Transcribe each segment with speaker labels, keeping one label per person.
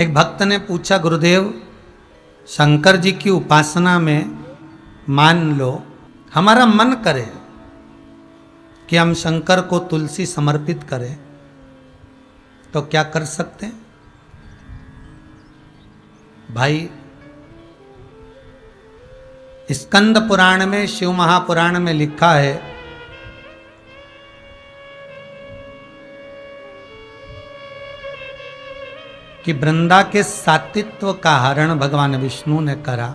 Speaker 1: एक भक्त ने पूछा, गुरुदेव शंकर जी की उपासना में मान लो हमारा मन करे कि हम शंकर को तुलसी समर्पित करें तो क्या कर सकते हैं? भाई, स्कंद पुराण में, शिव महापुराण में लिखा है कि वृंदा के सात्वित्व का हरण भगवान विष्णु ने करा,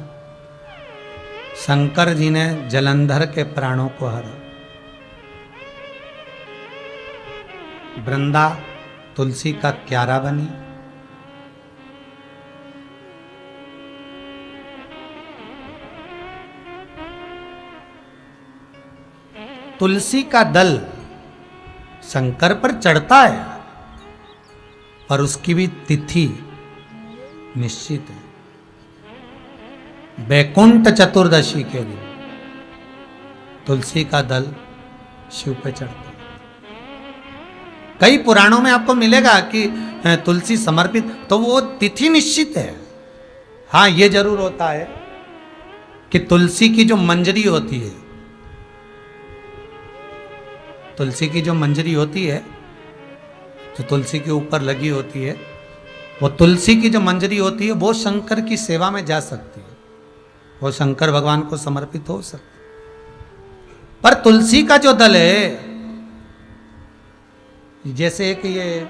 Speaker 1: शंकर जी ने जलंधर के प्राणों को हरा। वृंदा तुलसी का क्यारा बनी। तुलसी का दल शंकर पर चढ़ता है, पर उसकी भी तिथि निश्चित है। बैकुंठ चतुर्दशी के दिन तुलसी का दल शिव पे चढ़ता है। कई पुराणों में आपको मिलेगा कि तुलसी समर्पित, तो वो तिथि निश्चित है। हाँ, ये जरूर होता है कि तुलसी की जो मंजरी होती है, तुलसी की जो मंजरी होती है, जो तुलसी के ऊपर लगी होती है, वो तुलसी की जो मंजरी होती है वो शंकर की सेवा में जा सकती है, वो शंकर भगवान को समर्पित हो सकती है। पर तुलसी का जो दल है, जैसे कि ये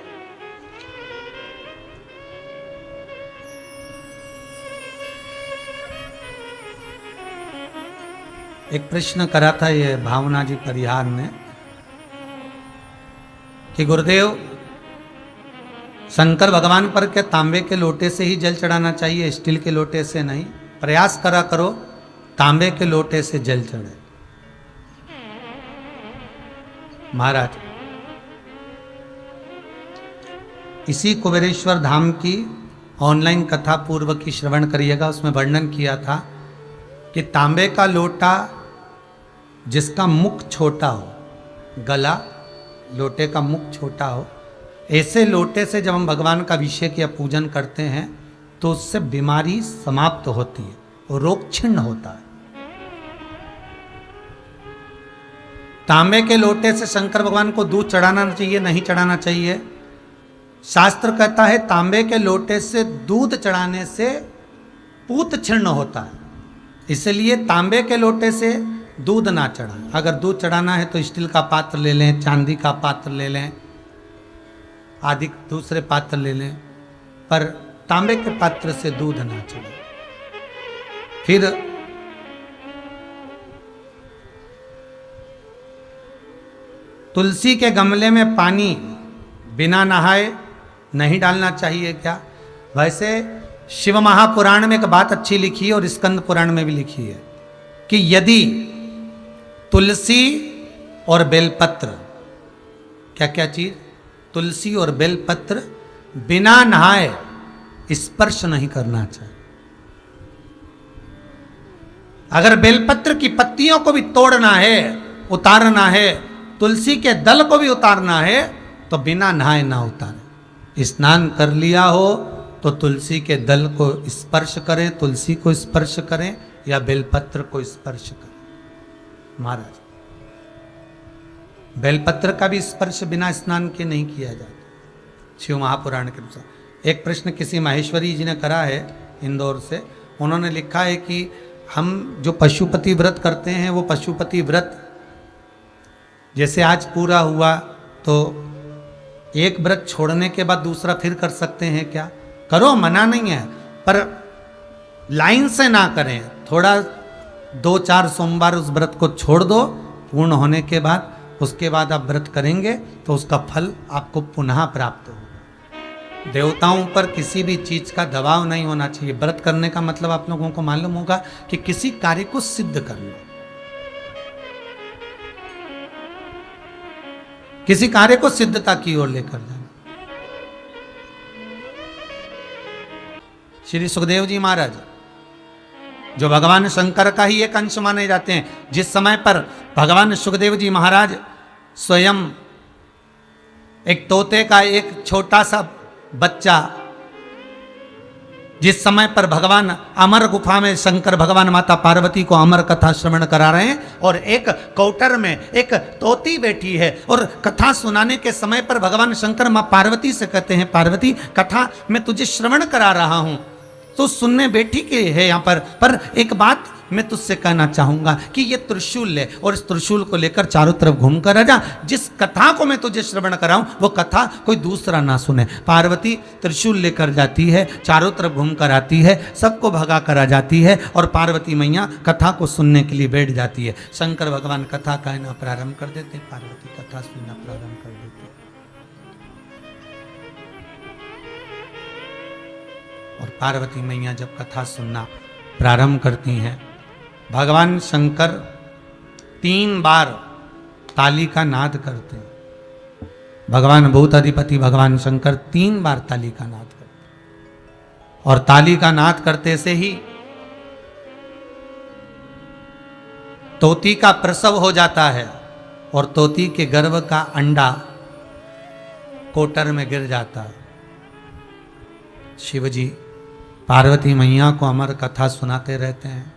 Speaker 1: एक प्रश्न करा था ये भावना जी परिहार ने कि गुरुदेव शंकर भगवान पर के तांबे के लोटे से ही जल चढ़ाना चाहिए, स्टील के लोटे से नहीं? प्रयास करा करो तांबे के लोटे से जल चढ़े। महाराज, इसी कुबेरेश्वर धाम की ऑनलाइन कथा पूर्व की श्रवण करिएगा, उसमें वर्णन किया था कि तांबे का लोटा जिसका मुख छोटा हो, गला लोटे का मुख छोटा हो, ऐसे लोटे से जब हम भगवान का अभिषेक या पूजन करते हैं तो उससे बीमारी समाप्त होती है और रोग छिन्न होता है। तांबे के लोटे से शंकर भगवान को दूध चढ़ाना चाहिए, नहीं चढ़ाना चाहिए? शास्त्र कहता है तांबे के लोटे से दूध चढ़ाने से पूत छिन्न होता है, इसलिए तांबे के लोटे से दूध ना चढ़ाएं। अगर दूध चढ़ाना है तो स्टील का पात्र ले लें, चांदी का पात्र ले लें, आदि दूसरे पात्र ले लें, पर तांबे के पात्र से दूध ना चढ़ाएं। फिर तुलसी के गमले में पानी बिना नहाए नहीं डालना चाहिए क्या? वैसे शिव महापुराण में एक बात अच्छी लिखी है और स्कंद पुराण में भी लिखी है कि यदि तुलसी और बेलपत्र, क्या क्या चीज, तुलसी और बेलपत्र बिना नहाए स्पर्श नहीं करना चाहिए। अगर बेलपत्र की पत्तियों को भी तोड़ना है, उतारना है, तुलसी के दल को भी उतारना है, तो बिना नहाए ना उतारें। स्नान कर लिया हो तो तुलसी के दल को स्पर्श करें, तुलसी को स्पर्श करें या बेलपत्र को स्पर्श करें। महाराज, बेलपत्र का भी स्पर्श बिना स्नान के नहीं किया जाता शिव महापुराण के अनुसार। एक प्रश्न किसी माहेश्वरी जी ने करा है इंदौर से, उन्होंने लिखा है कि हम जो पशुपति व्रत करते हैं, वो पशुपति व्रत जैसे आज पूरा हुआ तो एक व्रत छोड़ने के बाद दूसरा फिर कर सकते हैं क्या? करो, मना नहीं है, पर लाइन से ना करें। थोड़ा 2-4 सोमवार उस व्रत को छोड़ दो, पूर्ण होने के बाद उसके बाद आप व्रत करेंगे तो उसका फल आपको पुनः प्राप्त होगा। देवताओं पर किसी भी चीज का दबाव नहीं होना चाहिए। व्रत करने का मतलब आप लोगों को मालूम होगा कि किसी कार्य को सिद्ध करना, किसी कार्य को सिद्धता की ओर लेकर जाना। श्री सुखदेव जी महाराज जो भगवान शंकर का ही एक अंश माने जाते हैं, जिस समय पर भगवान सुखदेव जी महाराज स्वयं एक तोते का एक छोटा सा बच्चा जिस समय पर भगवान अमर गुफा में शंकर भगवान माता पार्वती को अमर कथा श्रवण करा रहे हैं और एक कौटर में एक तोती बैठी है और कथा सुनाने के समय पर भगवान शंकर मां पार्वती से कहते हैं, पार्वती कथा मैं तुझे श्रवण करा रहा हूं, तो सुनने बैठी के है यहाँ पर एक बात मैं तुझसे कहना चाहूंगा कि ये त्रिशूल ले और इस त्रिशूल को लेकर चारों तरफ घूम कर आ जा, जिस कथा को मैं तुझे श्रवण कराऊं वो कथा कोई दूसरा ना सुने। पार्वती त्रिशूल लेकर जाती है, चारों तरफ घूम कर आती है, सबको भगा कर आ जाती है और पार्वती मैया कथा को सुनने के लिए बैठ जाती है। शंकर भगवान कथा कहना प्रारंभ कर देते, पार्वती कथा सुनना प्रारंभ कर देते और पार्वती मैया जब कथा सुनना प्रारंभ करती हैं, भगवान शंकर 3 बार ताली का नाद करते हैं। भगवान भूताधिपति भगवान शंकर 3 बार ताली का नाद करते हैं और ताली का नाद करते से ही तोती का प्रसव हो जाता है और तोती के गर्भ का अंडा कोटर में गिर जाता है। शिवजी पार्वती मैया को अमर कथा सुनाते रहते हैं।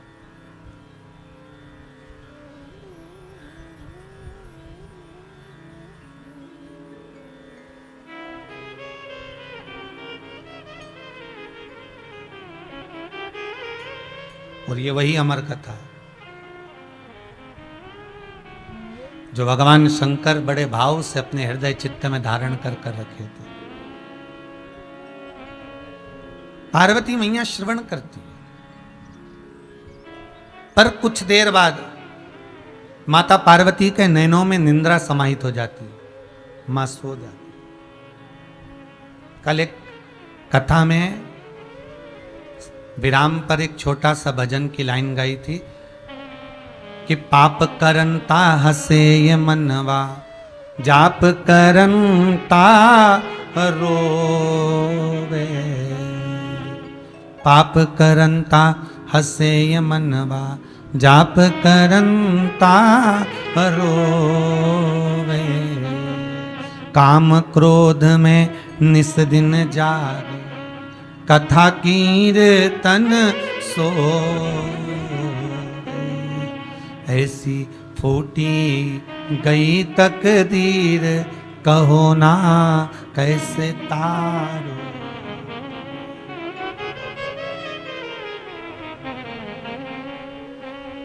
Speaker 1: और ये वही अमर कथा है जो भगवान शंकर बड़े भाव से अपने हृदय चित्त में धारण कर रखे थे। पार्वती मैया श्रवण करती है, पर कुछ देर बाद माता पार्वती के नैनों में निंद्रा समाहित हो जाती है, मां सो जाती है। कल एक कथा में विराम पर एक छोटा सा भजन की लाइन गाई थी कि पाप करंता हसे ये मनवा, जाप करंता रोवे, पाप करंता हसे ये मनवा, जाप करंता रोवे, काम क्रोध में निस दिन जागे, कथा कीर्तन सो, ऐसी फूटी गई तकदीर, कहो ना कैसे तारो।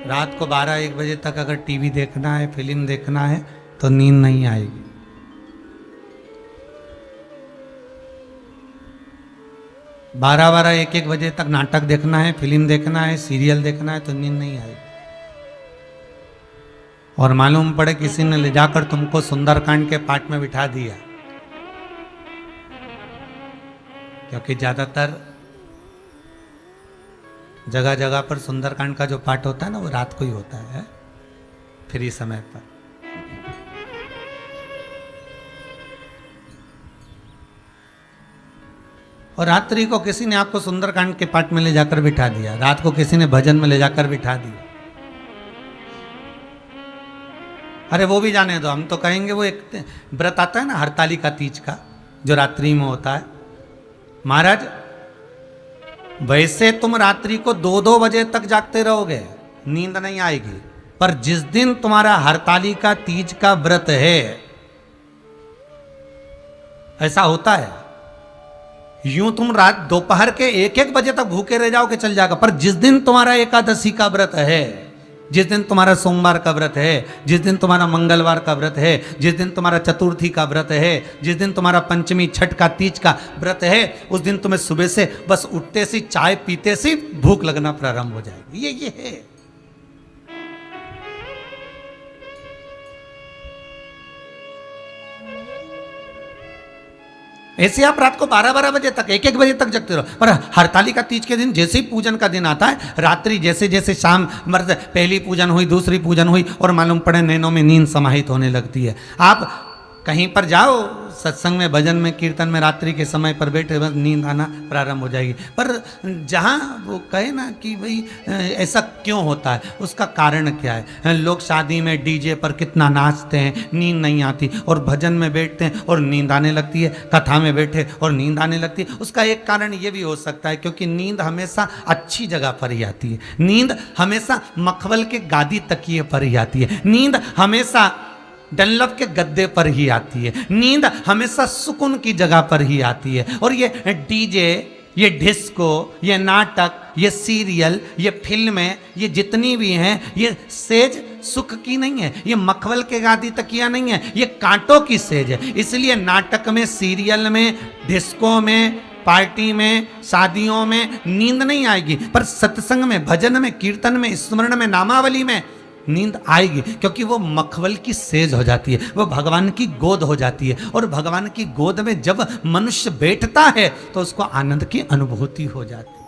Speaker 1: रात को 12-1 बजे तक अगर टीवी देखना है, फिल्म देखना है तो नींद नहीं आएगी। बारह 1-1 बजे तक नाटक देखना है, फिल्म देखना है, सीरियल देखना है तो नींद नहीं आएगी। और मालूम पड़े किसी ने ले जाकर तुमको सुंदरकांड के पाठ में बिठा दिया, क्योंकि ज्यादातर जगह जगह पर सुंदरकांड का जो पाठ होता है ना वो रात को ही होता है, फ्री समय पर। और रात्रि को किसी ने आपको सुंदरकांड के पाठ में ले जाकर बिठा दिया, रात को किसी ने भजन में ले जाकर बिठा दिया। अरे वो भी जाने दो, हम तो कहेंगे वो एक व्रत आता है ना हरतालिका तीज का, जो रात्रि में होता है। महाराज वैसे तुम रात्रि को 2-2 बजे तक जागते रहोगे, नींद नहीं आएगी, पर जिस दिन तुम्हारा हरतालिका तीज का व्रत है, ऐसा होता है, यूं तुम रात दोपहर के 1-1 बजे तक भूखे रह जाओगे चल जाएगा, पर जिस दिन तुम्हारा एकादशी का व्रत है, जिस दिन तुम्हारा सोमवार का व्रत है, जिस दिन तुम्हारा मंगलवार का व्रत है, जिस दिन तुम्हारा चतुर्थी का व्रत है, जिस दिन तुम्हारा पंचमी छठ का तीज का व्रत है, उस दिन तुम्हें सुबह से बस उठते से चाय पीते से भूख लगना प्रारंभ हो जाएगी। ये है। ऐसे आप रात को 12-12 बजे तक 1-1 बजे तक जगते रहो, पर हरतालिका तीज के दिन जैसे ही पूजन का दिन आता है, रात्रि जैसे जैसे शाम मर्द पहली पूजन हुई, दूसरी पूजन हुई और मालूम पड़े नैनों में नींद समाहित होने लगती है। आप कहीं पर जाओ सत्संग में, भजन में, कीर्तन में रात्रि के समय पर बैठे बस नींद आना प्रारंभ हो जाएगी। पर जहाँ वो कहे ना कि भाई ऐसा क्यों होता है, उसका कारण क्या है। लोग शादी में डीजे पर कितना नाचते हैं, नींद नहीं आती, और भजन में बैठते हैं और नींद आने लगती है, कथा में बैठे और नींद आने लगती है। उसका एक कारण ये भी हो सकता है क्योंकि नींद हमेशा अच्छी जगह पर ही आती है, नींद हमेशा मखमल के गादी तकिए पर ही आती है, नींद हमेशा डनलप के गद्दे पर ही आती है, नींद हमेशा सुकून की जगह पर ही आती है। और ये डीजे, ये डिस्को, ये नाटक, ये सीरियल, ये फिल्में, ये जितनी भी हैं, ये सेज सुख की नहीं है, ये मखमल के गादी तकिया नहीं है, ये कांटों की सेज है। इसलिए नाटक में, सीरियल में, डिस्को में, पार्टी में, शादियों में नींद नहीं आएगी, पर सत्संग में, भजन में, कीर्तन में, स्मरण में, नामावली में नींद आएगी, क्योंकि वो मखमल की सेज हो जाती है, वो भगवान की गोद हो जाती है। और भगवान की गोद में जब मनुष्य बैठता है तो उसको आनंद की अनुभूति हो जाती है।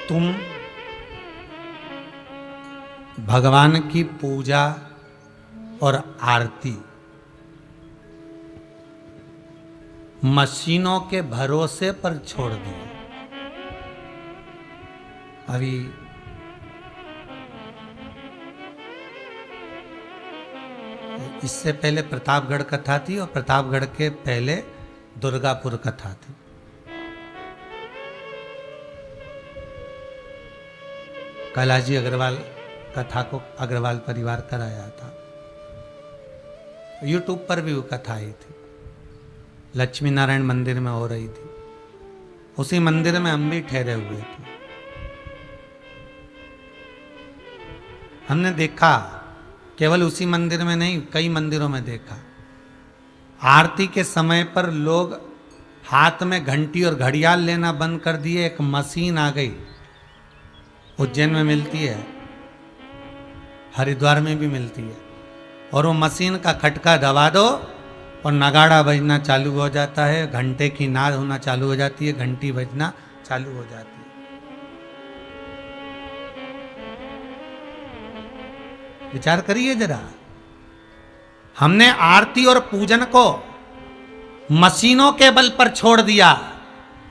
Speaker 1: तुम भगवान की पूजा और आरती मशीनों के भरोसे पर छोड़ दिए। अभी इससे पहले प्रतापगढ़ कथा थी और प्रतापगढ़ के पहले दुर्गापुर कथा थी। कैलाश जी अग्रवाल कथा को अग्रवाल परिवार कराया था। यूट्यूब पर भी वो कथा आई थी, लक्ष्मी नारायण मंदिर में हो रही थी। उसी मंदिर में हम भी ठहरे हुए थे। हमने देखा, केवल उसी मंदिर में नहीं, कई मंदिरों में देखा, आरती के समय पर लोग हाथ में घंटी और घड़ियाल लेना बंद कर दिए। एक मशीन आ गई, उज्जैन में मिलती है, हरिद्वार में भी मिलती है, और वो मशीन का खटका दबा दो और नगाड़ा बजना चालू हो जाता है, घंटे की नाद होना चालू हो जाती है, घंटी बजना चालू हो जाती है। विचार करिए जरा, हमने आरती और पूजन को मशीनों के बल पर छोड़ दिया,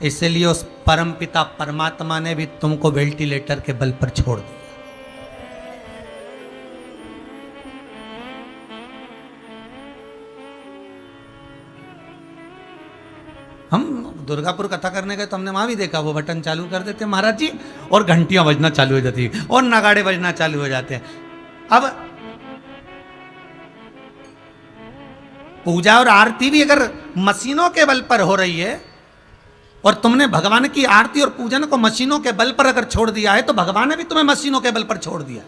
Speaker 1: इसलिए उस परमपिता परमात्मा ने भी तुमको वेंटिलेटर के बल पर छोड़ दिया। हम दुर्गापुर कथा करने गए तो हमने वहां भी देखा, वो बटन चालू कर देते महाराज जी और घंटियां बजना चालू हो जाती है और नगाड़े बजना चालू हो जाते हैं। अब पूजा और आरती भी अगर मशीनों के बल पर हो रही है और तुमने भगवान की आरती और पूजन को मशीनों के बल पर अगर छोड़ दिया है, तो भगवान ने भी तुम्हें मशीनों के बल पर छोड़ दिया।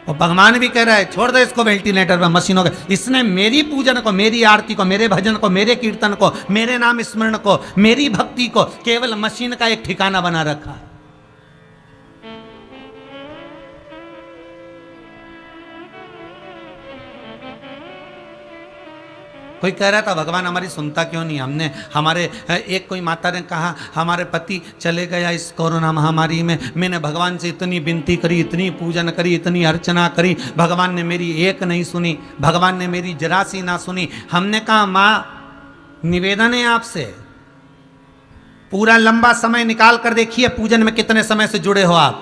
Speaker 1: और भगवान भी कह रहा है छोड़ दो इसको वेंटिलेटर पर, मशीनों के। इसने मेरी पूजन को, मेरी आरती को, मेरे भजन को, मेरे कीर्तन को, मेरे नाम स्मरण को, मेरी भक्ति को केवल मशीन का एक ठिकाना बना रखा है। कोई कह रहा था भगवान हमारी सुनता क्यों नहीं। हमने हमारे एक कोई माता ने कहा हमारे पति चले गया इस कोरोना महामारी में, मैंने भगवान से इतनी विनती करी, इतनी पूजन करी, इतनी अर्चना करी, भगवान ने मेरी एक नहीं सुनी, भगवान ने मेरी जरा सी ना सुनी। हमने कहा माँ निवेदन है आपसे, पूरा लंबा समय निकाल कर देखिए पूजन में कितने समय से जुड़े हो आप,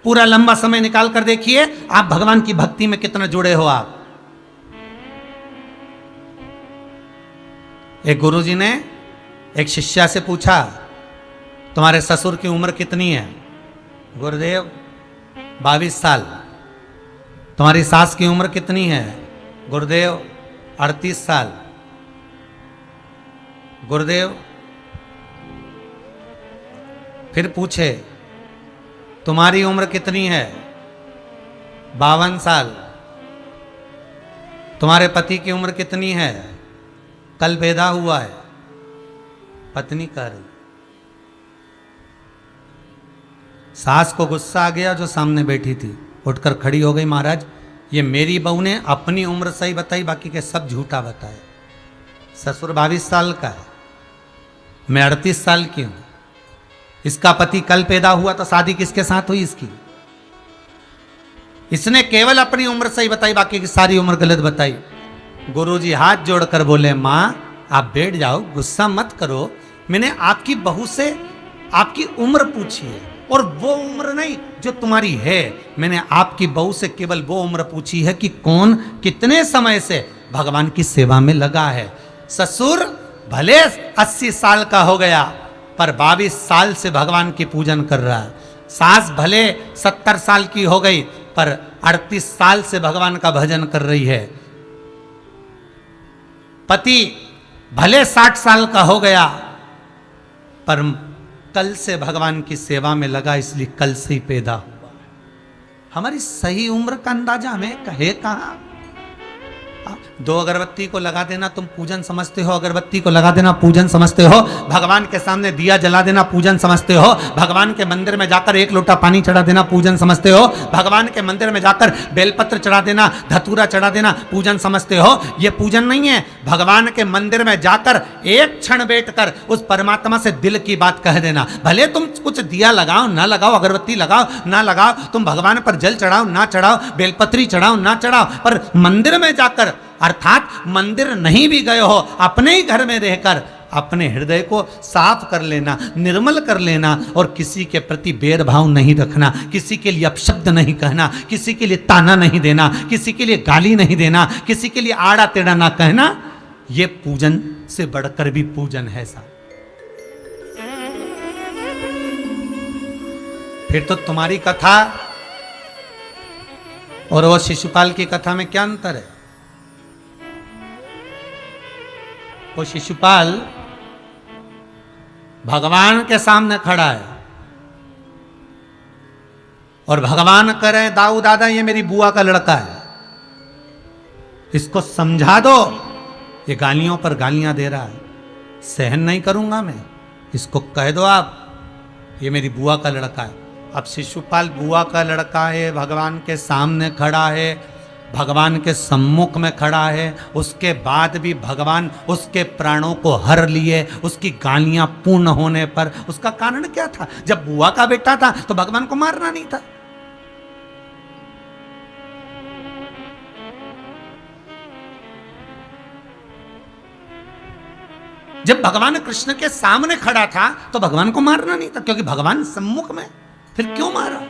Speaker 1: पूरा लंबा समय निकाल कर देखिए आप भगवान की भक्ति में कितना जुड़े हो आप। एक गुरुजी ने एक शिष्या से पूछा तुम्हारे ससुर की उम्र कितनी है? गुरुदेव 22 साल। तुम्हारी सास की उम्र कितनी है? गुरुदेव 38 साल। गुरुदेव फिर पूछे तुम्हारी उम्र कितनी है? 52 साल। तुम्हारे पति की उम्र कितनी है? कल पैदा हुआ है। पत्नी कह रही, सास को गुस्सा आ गया जो सामने बैठी थी, उठकर खड़ी हो गई, महाराज ये मेरी बहू ने अपनी उम्र सही बताई, बाकी के सब झूठा बताए। ससुर 22 साल का है, मैं 38 साल की हूं, इसका पति कल पैदा हुआ तो शादी किसके साथ हुई इसकी? इसने केवल अपनी उम्र सही बताई, बाकी की सारी उम्र गलत बताई। गुरुजी हाथ जोड़कर बोले, मां आप बैठ जाओ, गुस्सा मत करो, मैंने आपकी बहू से आपकी उम्र पूछी है, और वो उम्र नहीं जो तुम्हारी है, मैंने आपकी बहू से केवल वो उम्र पूछी है कि कौन कितने समय से भगवान की सेवा में लगा है। ससुर भले 80 साल का हो गया पर 22 साल से भगवान की पूजन कर रहा है। सास भले 70 साल की हो गई पर 38 साल से भगवान का भजन कर रही है। पति भले 60 साल का हो गया पर कल से भगवान की सेवा में लगा, इसलिए कल से ही पैदा हुआ। हमारी सही उम्र का अंदाजा हमें कहे कहां? 2 अगरबत्ती को लगा देना तुम पूजन समझते हो, अगरबत्ती को लगा देना पूजन समझते हो, भगवान के सामने दिया जला देना पूजन समझते हो, भगवान के मंदिर में जाकर 1 लोटा पानी चढ़ा देना पूजन समझते हो, भगवान के मंदिर में जाकर बेलपत्र चढ़ा देना, धतूरा चढ़ा देना पूजन समझते हो। यह पूजन नहीं है। भगवान के मंदिर में जाकर एक क्षण बैठकर उस परमात्मा से दिल की बात कह देना। भले तुम कुछ दिया लगाओ ना लगाओ, अगरबत्ती लगाओ ना लगाओ, तुम भगवान पर जल चढ़ाओ ना चढ़ाओ, बेलपत्री चढ़ाओ ना चढ़ाओ, पर मंदिर में जाकर, अर्थात मंदिर नहीं भी गए हो, अपने ही घर में रहकर अपने हृदय को साफ कर लेना, निर्मल कर लेना, और किसी के प्रति भेदभाव नहीं रखना, किसी के लिए अपशब्द नहीं कहना, किसी के लिए ताना नहीं देना, किसी के लिए गाली नहीं देना, किसी के लिए आड़ा टेढ़ा ना कहना, ये पूजन से बढ़कर भी पूजन है साहब। फिर तो तुम्हारी कथा और वो शिशुपाल की कथा में क्या अंतर है? वो शिशुपाल भगवान के सामने खड़ा है और भगवान कह रहे हैं, दाऊ दादा ये मेरी बुआ का लड़का है, इसको समझा दो, ये गालियों पर गालियां दे रहा है, सहन नहीं करूंगा मैं, इसको कह दो आप, ये मेरी बुआ का लड़का है। अब शिशुपाल बुआ का लड़का है, भगवान के सामने खड़ा है, भगवान के सम्मुख में खड़ा है, उसके बाद भी भगवान उसके प्राणों को हर लिए, उसकी गालियां पूर्ण होने पर। उसका कारण क्या था? जब बुआ का बेटा था तो भगवान को मारना नहीं था। जब भगवान कृष्ण के सामने खड़ा था तो भगवान को मारना नहीं था, क्योंकि भगवान सम्मुख में, फिर क्यों मारा?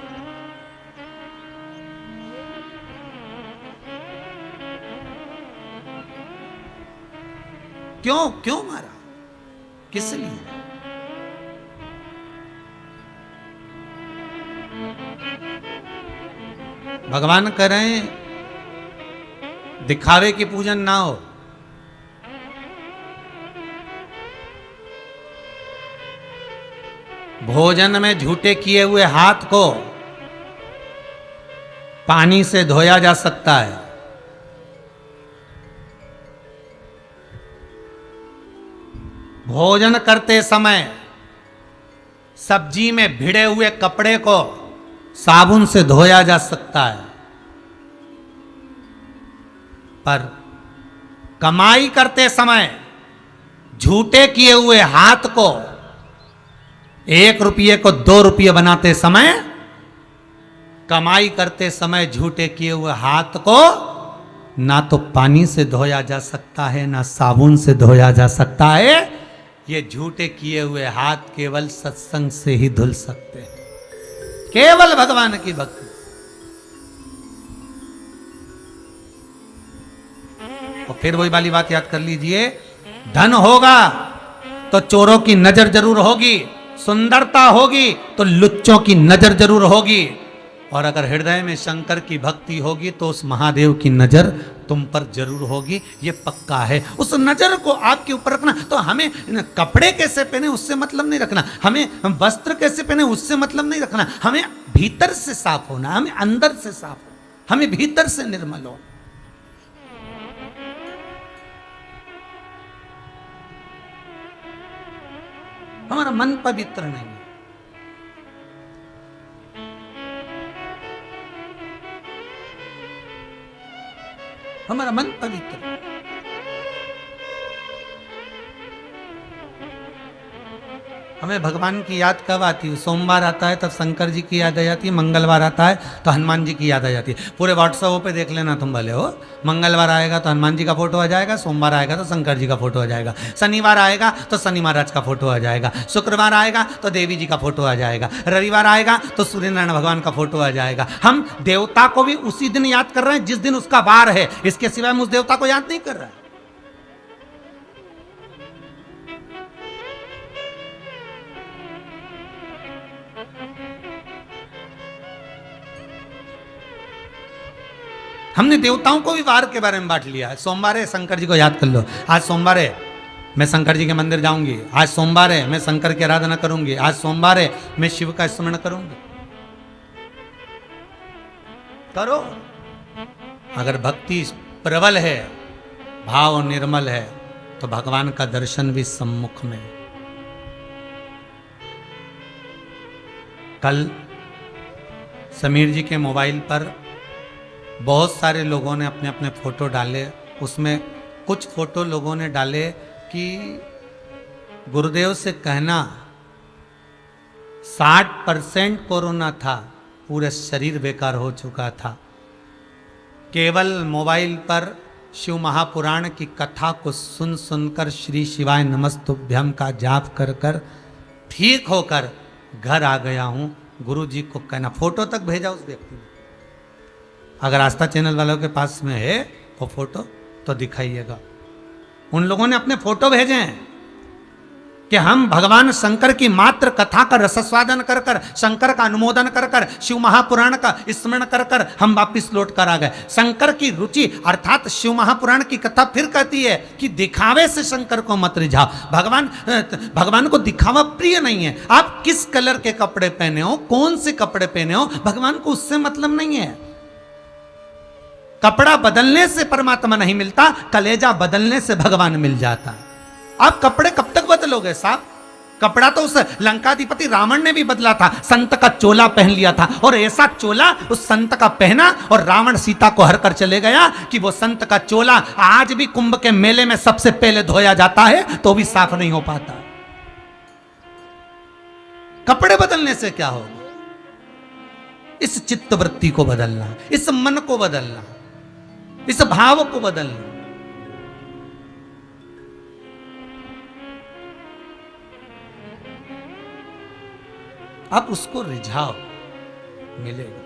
Speaker 1: क्यों मारा? किस लिए? भगवान कह रहे हैं दिखावे की पूजन ना हो, भोजन में झूठे किए हुए हाथ को पानी से धोया जा सकता है, भोजन करते समय सब्जी में भिड़े हुए कपड़े को साबुन से धोया जा सकता है, पर कमाई करते समय झूठे किए हुए हाथ को 1 रुपये को 2 रुपये बनाते समय, कमाई करते समय झूठे किए हुए हाथ को ना तो पानी से धोया जा सकता है ना साबुन से धोया जा सकता है। ये झूठे किए हुए हाथ केवल सत्संग से ही धुल सकते हैं, केवल भगवान की भक्ति। और फिर वही वाली बात याद कर लीजिए, धन होगा तो चोरों की नजर जरूर होगी, सुंदरता होगी तो लुच्चों की नजर जरूर होगी, और अगर हृदय में शंकर की भक्ति होगी तो उस महादेव की नजर तुम पर जरूर होगी, ये पक्का है। उस नजर को आपके ऊपर रखना। तो हमें कपड़े कैसे पहने उससे मतलब नहीं रखना, हमें वस्त्र कैसे पहने उससे मतलब नहीं रखना, हमें भीतर से साफ होना, हमें अंदर से साफ होना, हमें भीतर से निर्मल होना। हमारा मन पवित्र नहीं है। हमारा मन पवित्र। हमें भगवान की याद कब आती है? सोमवार आता है तब शंकर जी की याद आ जाती है, मंगलवार आता है तो हनुमान जी की याद आ जाती है। पूरे व्हाट्सएप पे देख लेना तुम भले हो, मंगलवार आएगा तो हनुमान जी का फोटो आ जाएगा, सोमवार आएगा तो शंकर जी का फोटो आ जाएगा, शनिवार आएगा तो शनि महाराज का फोटो आ जाएगा, शुक्रवार आएगा तो देवी जी का फोटो आ जाएगा, रविवार आएगा तो सूर्य नारायण भगवान का फोटो आ जाएगा। हम देवता को भी उसी दिन याद कर रहे हैं जिस दिन उसका वार है, इसके सिवाय हम उस देवता को याद नहीं कर रहे हैं। हमने देवताओं को भी वार के बारे में बांट लिया है। सोमवार है, शंकर जी को याद कर लो, आज सोमवार है, मैं शंकर जी के मंदिर जाऊंगी, आज सोमवार है, मैं शंकर की आराधना करूंगी, आज सोमवार है, मैं शिव का स्मरण करूंगी। करो। अगर भक्ति प्रबल है, भाव निर्मल है, तो भगवान का दर्शन भी सम्मुख में। कल समीर जी के मोबाइल पर बहुत सारे लोगों ने अपने अपने फोटो डाले, उसमें कुछ फोटो लोगों ने डाले कि गुरुदेव से कहना 60% कोरोना था, पूरा शरीर बेकार हो चुका था, केवल मोबाइल पर शिव महापुराण की कथा को सुन सुनकर श्री शिवाय नमस्तुभ्यम का जाप कर कर ठीक होकर घर आ गया हूं, गुरु जी को कहना। फोटो तक भेजा उस व्यक्ति ने। अगर आस्था चैनल वालों के पास में है वो फोटो तो दिखाइएगा। उन लोगों ने अपने फोटो भेजे हैं कि हम भगवान शंकर की मात्र कथा का रसस्वादन कर कर, शंकर का अनुमोदन कर कर, शिव महापुराण का स्मरण कर कर हम वापिस लौट कर आ गए। शंकर की रुचि अर्थात शिव महापुराण की कथा फिर कहती है कि दिखावे से शंकर को मत रिझाओ। भगवान को दिखावा प्रिय नहीं है। आप किस कलर के कपड़े पहने हो, कौन से कपड़े पहने हो, भगवान को उससे मतलब नहीं है। कपड़ा बदलने से परमात्मा नहीं मिलता, कलेजा बदलने से भगवान मिल जाता है। आप कपड़े कब तक बदलोगे साहब? कपड़ा तो उस लंकाधिपति रावण ने भी बदला था, संत का चोला पहन लिया था, और ऐसा चोला उस संत का पहना और रावण सीता को हर कर चले गया कि वो संत का चोला आज भी कुंभ के मेले में सबसे पहले धोया जाता है तो भी साफ नहीं हो पाता। कपड़े बदलने से क्या होगा? इस चित्त वृत्ति को बदलना, इस मन को बदलना, इस भाव को बदलना। आप उसको रिझाओ, मिलेगा।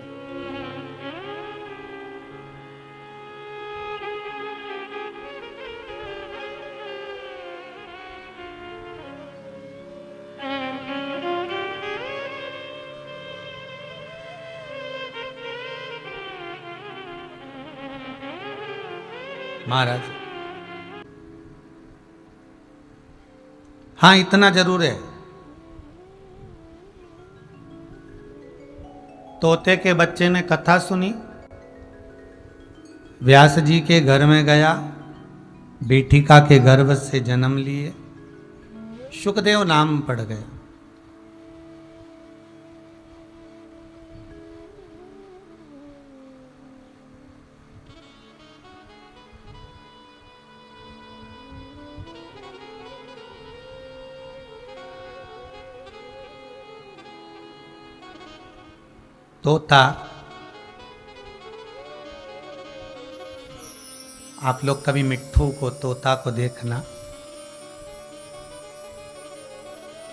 Speaker 1: महाराज हाँ, इतना जरूर है, तोते के बच्चे ने कथा सुनी, व्यास जी के घर में गया, बेटिका के गर्भ से जन्म लिए, शुकदेव नाम पड़ गया। तोता, आप लोग कभी मिट्ठू को, तोता को देखना,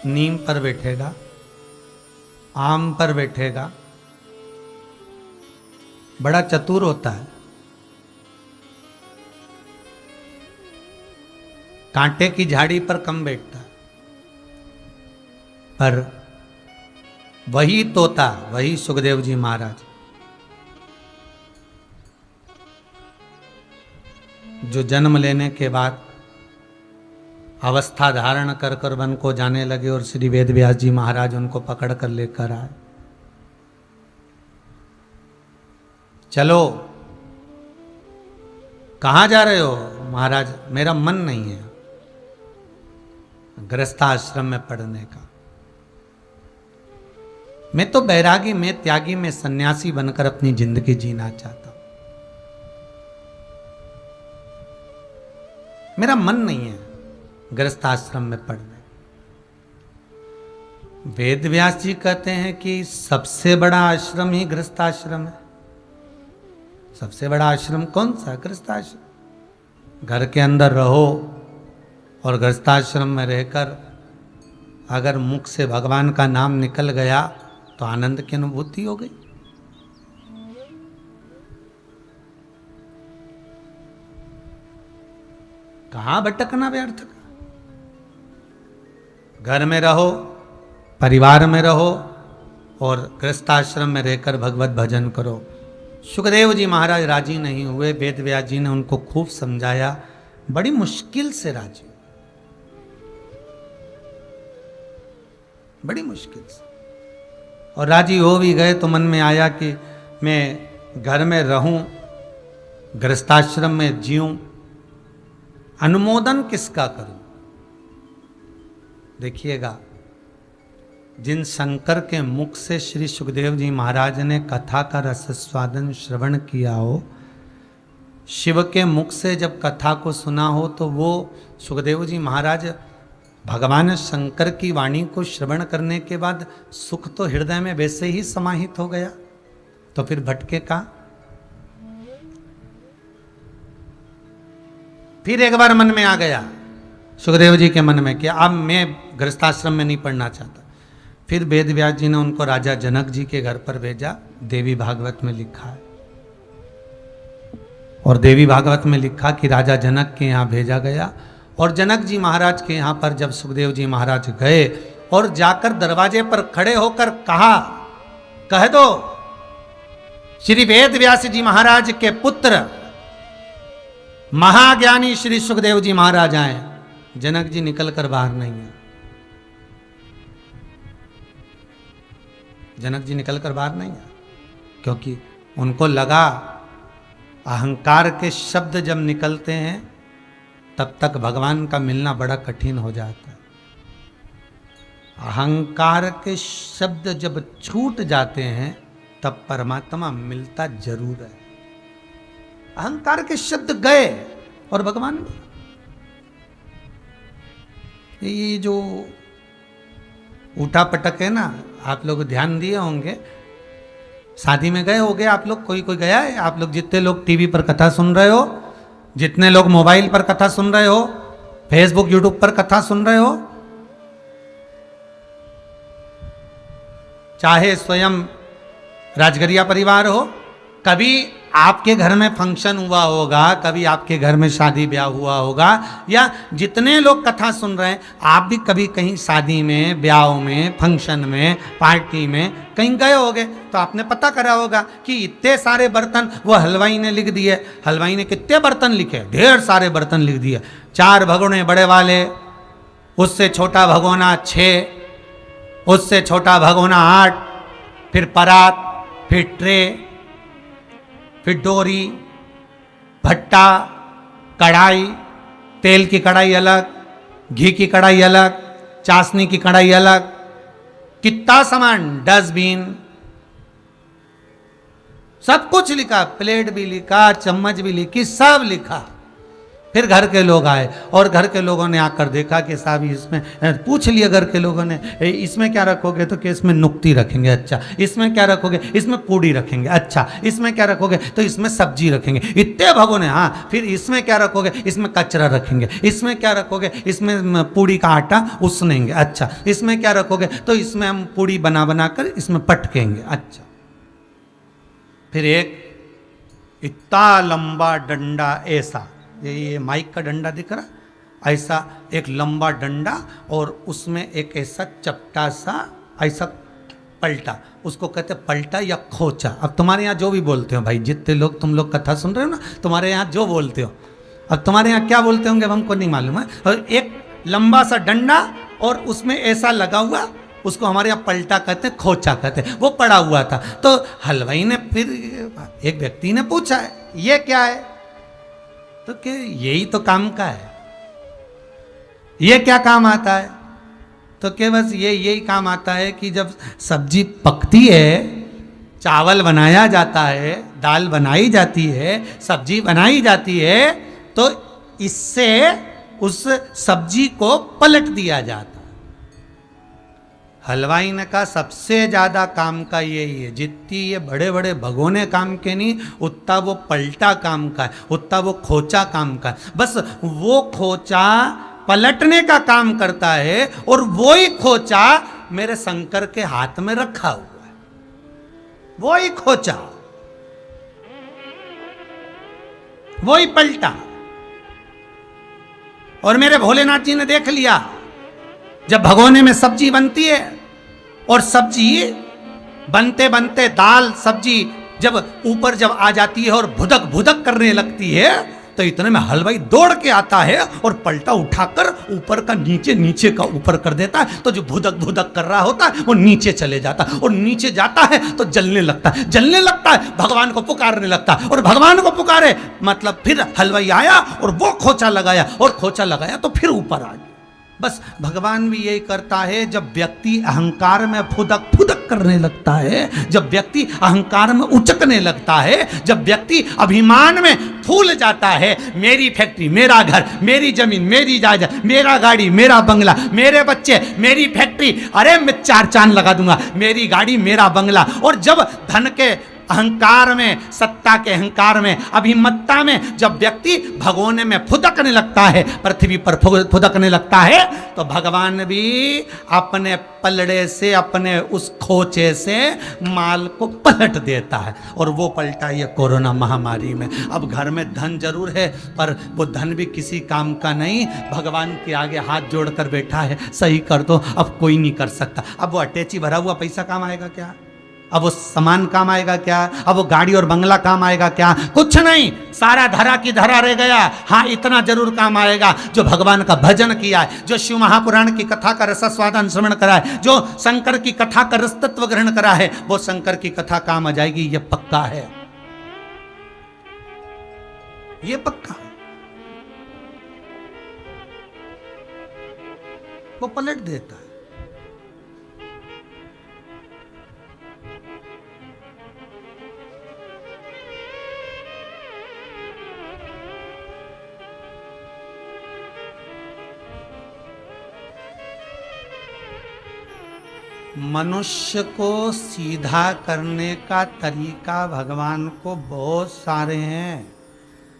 Speaker 1: नीम पर बैठेगा, आम पर बैठेगा, बड़ा चतुर होता है, कांटे की झाड़ी पर कम बैठता है, पर वही तोता, वही सुखदेव जी महाराज जो जन्म लेने के बाद अवस्था धारण कर कर वन को जाने लगे और श्री वेद व्यास जी महाराज उनको पकड़ कर लेकर आए। चलो, कहाँ जा रहे हो? महाराज मेरा मन नहीं है गृहस्थ आश्रम में पढ़ने का। मैं तो बैरागी, मैं त्यागी, मैं सन्यासी बनकर अपनी जिंदगी जीना चाहता हूं। मेरा मन नहीं है गृहस्थ आश्रम में पढ़ने। वेद व्यास जी कहते हैं कि सबसे बड़ा आश्रम ही गृहस्थ आश्रम है। सबसे बड़ा आश्रम कौन सा? गृहस्थ आश्रम। घर के अंदर रहो और गृहस्थ आश्रम में रहकर अगर मुख से भगवान का नाम निकल गया तो आनंद की अनुभूति हो गई। कहां भटकना व्यर्थ का। घर में रहो, परिवार में रहो और गृहस्थ आश्रम में रहकर भगवत भजन करो। सुखदेव जी महाराज राजी नहीं हुए। वेद व्यास जी ने उनको खूब समझाया, बड़ी मुश्किल से राजी, बड़ी मुश्किल से। और राजी हो भी गए तो मन में आया कि मैं घर में रहूं, गृहस्थाश्रम में जीऊं, अनुमोदन किसका करूं। देखिएगा, जिन शंकर के मुख से श्री सुखदेव जी महाराज ने कथा का रसस्वादन श्रवण किया हो, शिव के मुख से जब कथा को सुना हो, तो वो सुखदेव जी महाराज भगवान शंकर की वाणी को श्रवण करने के बाद सुख तो हृदय में वैसे ही समाहित हो गया, तो फिर भटके कहाँ। फिर एक बार मन में आ गया सुखदेव जी के मन में कि अब मैं गृहस्थाश्रम में नहीं पढ़ना चाहता। फिर वेद व्यास जी ने उनको राजा जनक जी के घर पर भेजा। देवी भागवत में लिखा है, और देवी भागवत में लिखा कि राजा जनक के यहाँ भेजा गया। और जनक जी महाराज के यहाँ पर जब सुखदेव जी महाराज गए और जाकर दरवाजे पर खड़े होकर कहा, कह दो श्री वेद व्यास जी महाराज के पुत्र महाज्ञानी श्री सुखदेव जी महाराज आए। जनक जी निकल कर बाहर नहीं है। जनक जी निकल कर बाहर नहीं है, क्योंकि उनको लगा अहंकार के शब्द जब निकलते हैं तब तक भगवान का मिलना बड़ा कठिन हो जाता है। अहंकार के शब्द जब छूट जाते हैं तब परमात्मा मिलता जरूर है। अहंकार के शब्द गए और भगवान मिला। ये जो उठा पटक है ना, आप लोग ध्यान दिए होंगे, शादी में गए होंगे आप लोग, कोई कोई गया है? आप लोग जितने लोग टीवी पर कथा सुन रहे हो, जितने लोग मोबाइल पर कथा सुन रहे हो, फेसबुक यूट्यूब पर कथा सुन रहे हो, चाहे स्वयं राजगरिया परिवार हो, कभी आपके घर में फंक्शन हुआ होगा, कभी आपके घर में शादी ब्याह हुआ होगा, या जितने लोग कथा सुन रहे हैं आप भी कभी कहीं शादी में, ब्याह में, फंक्शन में, पार्टी में कहीं गए होगे, तो आपने पता करा होगा कि इतने सारे बर्तन वो हलवाई ने लिख दिए। हलवाई ने कितने बर्तन लिखे? ढेर सारे बर्तन लिख दिए। 4 भगोने बड़े वाले, उससे छोटा भगोना 6, उससे छोटा भगोना 8, फिर परात, फिर ट्रे, फिर डोरी, भट्टा, कढ़ाई, तेल की कढ़ाई अलग, घी की कढ़ाई अलग, चाशनी की कढ़ाई अलग, कितना सामान, डस्टबिन, सब कुछ लिखा, प्लेट भी लिखा, चम्मच भी लिखी, सब लिखा। फिर घर के लोग आए और घर के लोगों ने आकर देखा कि साहब इसमें, पूछ लिया घर के लोगों ने, इसमें क्या रखोगे? तो कि इसमें नुक्ती रखेंगे। अच्छा। इसमें क्या रखोगे? इसमें पूड़ी रखेंगे। अच्छा। इसमें क्या रखोगे? तो इसमें सब्जी रखेंगे। इतने भगोने। हाँ। फिर इसमें क्या रखोगे? इसमें कचरा रखेंगे। इसमें क्या रखोगे? इसमें पूड़ी का आटा उसनेंगे। अच्छा। इसमें क्या रखोगे? तो इसमें हम पूड़ी बना बना कर इसमें पटकेंगे। अच्छा। फिर एक इतना लंबा डंडा, ऐसा, ये माइक का डंडा दिख रहा, ऐसा एक लंबा डंडा, और उसमें एक ऐसा चपटा सा ऐसा पलटा, उसको कहते पलटा या खोचा। अब तुम्हारे यहाँ जो भी बोलते हो भाई, जितने लोग तुम लोग कथा सुन रहे हो ना, तुम्हारे यहाँ जो बोलते हो, अब तुम्हारे यहाँ क्या बोलते होंगे हमको नहीं मालूम है। और एक लंबा सा डंडा और उसमें ऐसा लगा हुआ, उसको हमारे यहाँ पलटा कहते हैं, खोचा कहते हैं, वो पड़ा हुआ था। तो हलवाई ने, फिर एक व्यक्ति ने पूछा है ये क्या है? तो कि यही तो काम का है, ये क्या काम आता है? तो क्या बस यही काम आता है कि जब सब्जी पकती है, चावल बनाया जाता है, दाल बनाई जाती है, सब्जी बनाई जाती है, तो इससे उस सब्जी को पलट दिया जाता है। हलवाई ने कहा सबसे ज्यादा काम का यही है, जितनी ये बड़े बड़े भगोने काम के नहीं, उतना वो पलटा काम का है, उतना वो खोचा काम का है। बस वो खोचा पलटने का काम करता है, और वो ही खोचा मेरे शंकर के हाथ में रखा हुआ है, वो ही खोचा, वो ही पलटा। और मेरे भोलेनाथ जी ने देख लिया, जब भगोने में सब्जी बनती है और सब्जी बनते बनते दाल सब्जी जब ऊपर जब आ जाती है और भुदक भुदक करने लगती है, तो इतने में हलवाई दौड़ के आता है और पलटा उठाकर ऊपर का नीचे, नीचे का ऊपर कर देता है। तो जो भुदक भुदक कर रहा होता है वो नीचे चले जाता है, और नीचे जाता है तो जलने लगता है, जलने लगता है, भगवान को पुकारने लगता है, और भगवान को पुकारे मतलब फिर हलवाई आया और वो खोचा लगाया, और खोचा लगाया तो फिर ऊपर आ गया। बस भगवान भी यही करता है, जब व्यक्ति अहंकार में फुदक फुदक करने लगता है, जब व्यक्ति अहंकार में उचकने लगता है, जब व्यक्ति अभिमान में फूल जाता है, मेरी फैक्ट्री, मेरा घर, मेरी जमीन, मेरी जायदाद, मेरा गाड़ी, मेरा बंगला, मेरे बच्चे, मेरी फैक्ट्री, अरे मैं 4 चांद लगा दूंगा, मेरी गाड़ी, मेरा बंगला। और जब धन के अहंकार में, सत्ता के अहंकार में, अभिमत्ता में जब व्यक्ति भगोने में फुदकने लगता है, पृथ्वी पर फुदकने लगता है, तो भगवान भी अपने पलड़े से, अपने उस खोचे से माल को पलट देता है। और वो पलटा ये कोरोना महामारी में। अब घर में धन जरूर है, पर वो धन भी किसी काम का नहीं, भगवान के आगे हाथ जोड़कर बैठा है, सही कर दो, अब कोई नहीं कर सकता। अब वो अटैची भरा हुआ पैसा काम आएगा क्या? अब वो सामान काम आएगा क्या? अब वो गाड़ी और बंगला काम आएगा क्या? कुछ नहीं, सारा धरा की धरा रह गया। हाँ, इतना जरूर काम आएगा, जो भगवान का भजन किया है, जो शिव महापुराण की कथा का रसस्वादन श्रवण करा है, जो शंकर की कथा का रसतत्व ग्रहण करा है, वो शंकर की कथा काम आ जाएगी, ये पक्का है, ये पक्का। वो पलट देता है। मनुष्य को सीधा करने का तरीका भगवान को बहुत सारे हैं।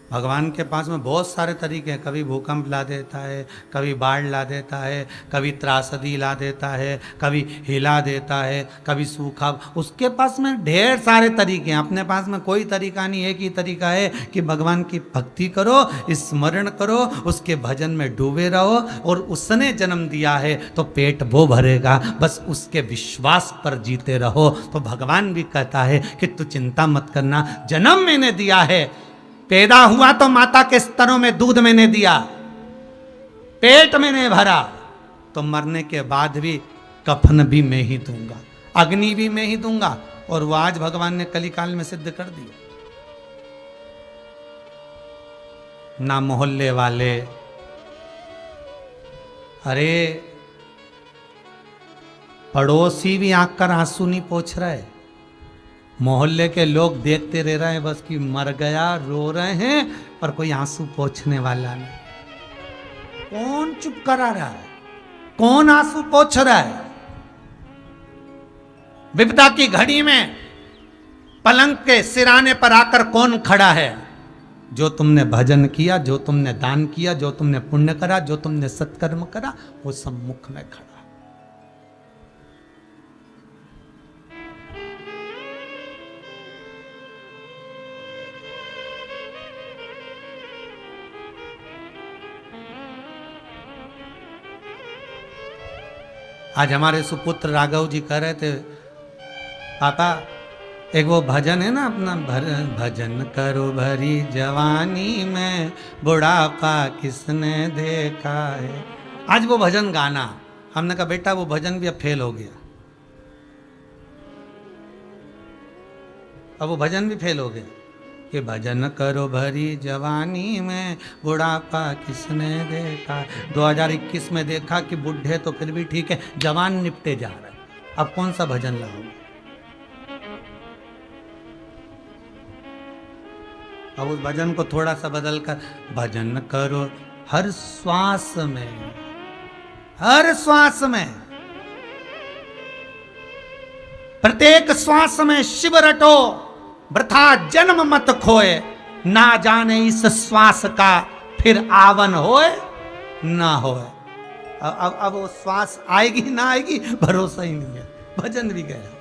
Speaker 1: भगवान के पास में बहुत सारे तरीके हैं। कभी भूकंप ला देता है, कभी बाढ़ ला देता है, कभी त्रासदी ला देता है, कभी हिला देता है, कभी सूखा। उसके पास में ढेर सारे तरीके हैं। अपने पास में कोई तरीका नहीं है। एक ही तरीका है कि भगवान की भक्ति करो, स्मरण करो, उसके भजन में डूबे रहो, और उसने जन्म दिया है तो पेट वो भरेगा, बस उसके विश्वास पर जीते रहो। तो भगवान भी कहता है कि तू चिंता मत करना, जन्म मैंने दिया है, पैदा हुआ तो माता के स्तनों में दूध मैंने दिया, पेट मैंने भरा, तो मरने के बाद भी कफन भी मैं ही दूंगा, अग्नि भी मैं ही दूंगा। और वो आज भगवान ने कलिकाल में सिद्ध कर दिया। ना मोहल्ले वाले, अरे पड़ोसी भी आंख कर आंसू नहीं पोंछ रहे, मोहल्ले के लोग देखते रह रहे हैं बस कि मर गया, रो रहे हैं, पर कोई आंसू पोंछने वाला नहीं। कौन चुप करा रहा है? कौन आंसू पोंछ रहा है? विपदा की घड़ी में पलंग के सिराने पर आकर कौन खड़ा है? जो तुमने भजन किया, जो तुमने दान किया, जो तुमने पुण्य करा, जो तुमने सत्कर्म करा, वो सब मुख में खड़ा। आज हमारे सुपुत्र राघव जी कह रहे थे, पापा एक वो भजन है ना अपना, भजन करो भरी जवानी में, बुढ़ापा किसने देखा है। आज वो भजन गाना, हमने कहा बेटा वो भजन भी अब फेल हो गया, अब वो भजन भी फेल हो गया। कि भजन करो भरी जवानी में, बुढ़ापा किसने देखा। 2021 में देखा कि बुढ़े तो फिर भी ठीक है, जवान निपटे जा रहे, अब कौन सा भजन लाओ। अब उस भजन को थोड़ा सा बदल कर, भजन करो हर श्वास में, हर श्वास में, प्रत्येक श्वास में शिव रटो, वृथा जन्म मत खोए, ना जाने इस श्वास का फिर आवन होए ना होए। अब वो श्वास आएगी ना आएगी भरोसा ही नहीं है, भजन भी गया।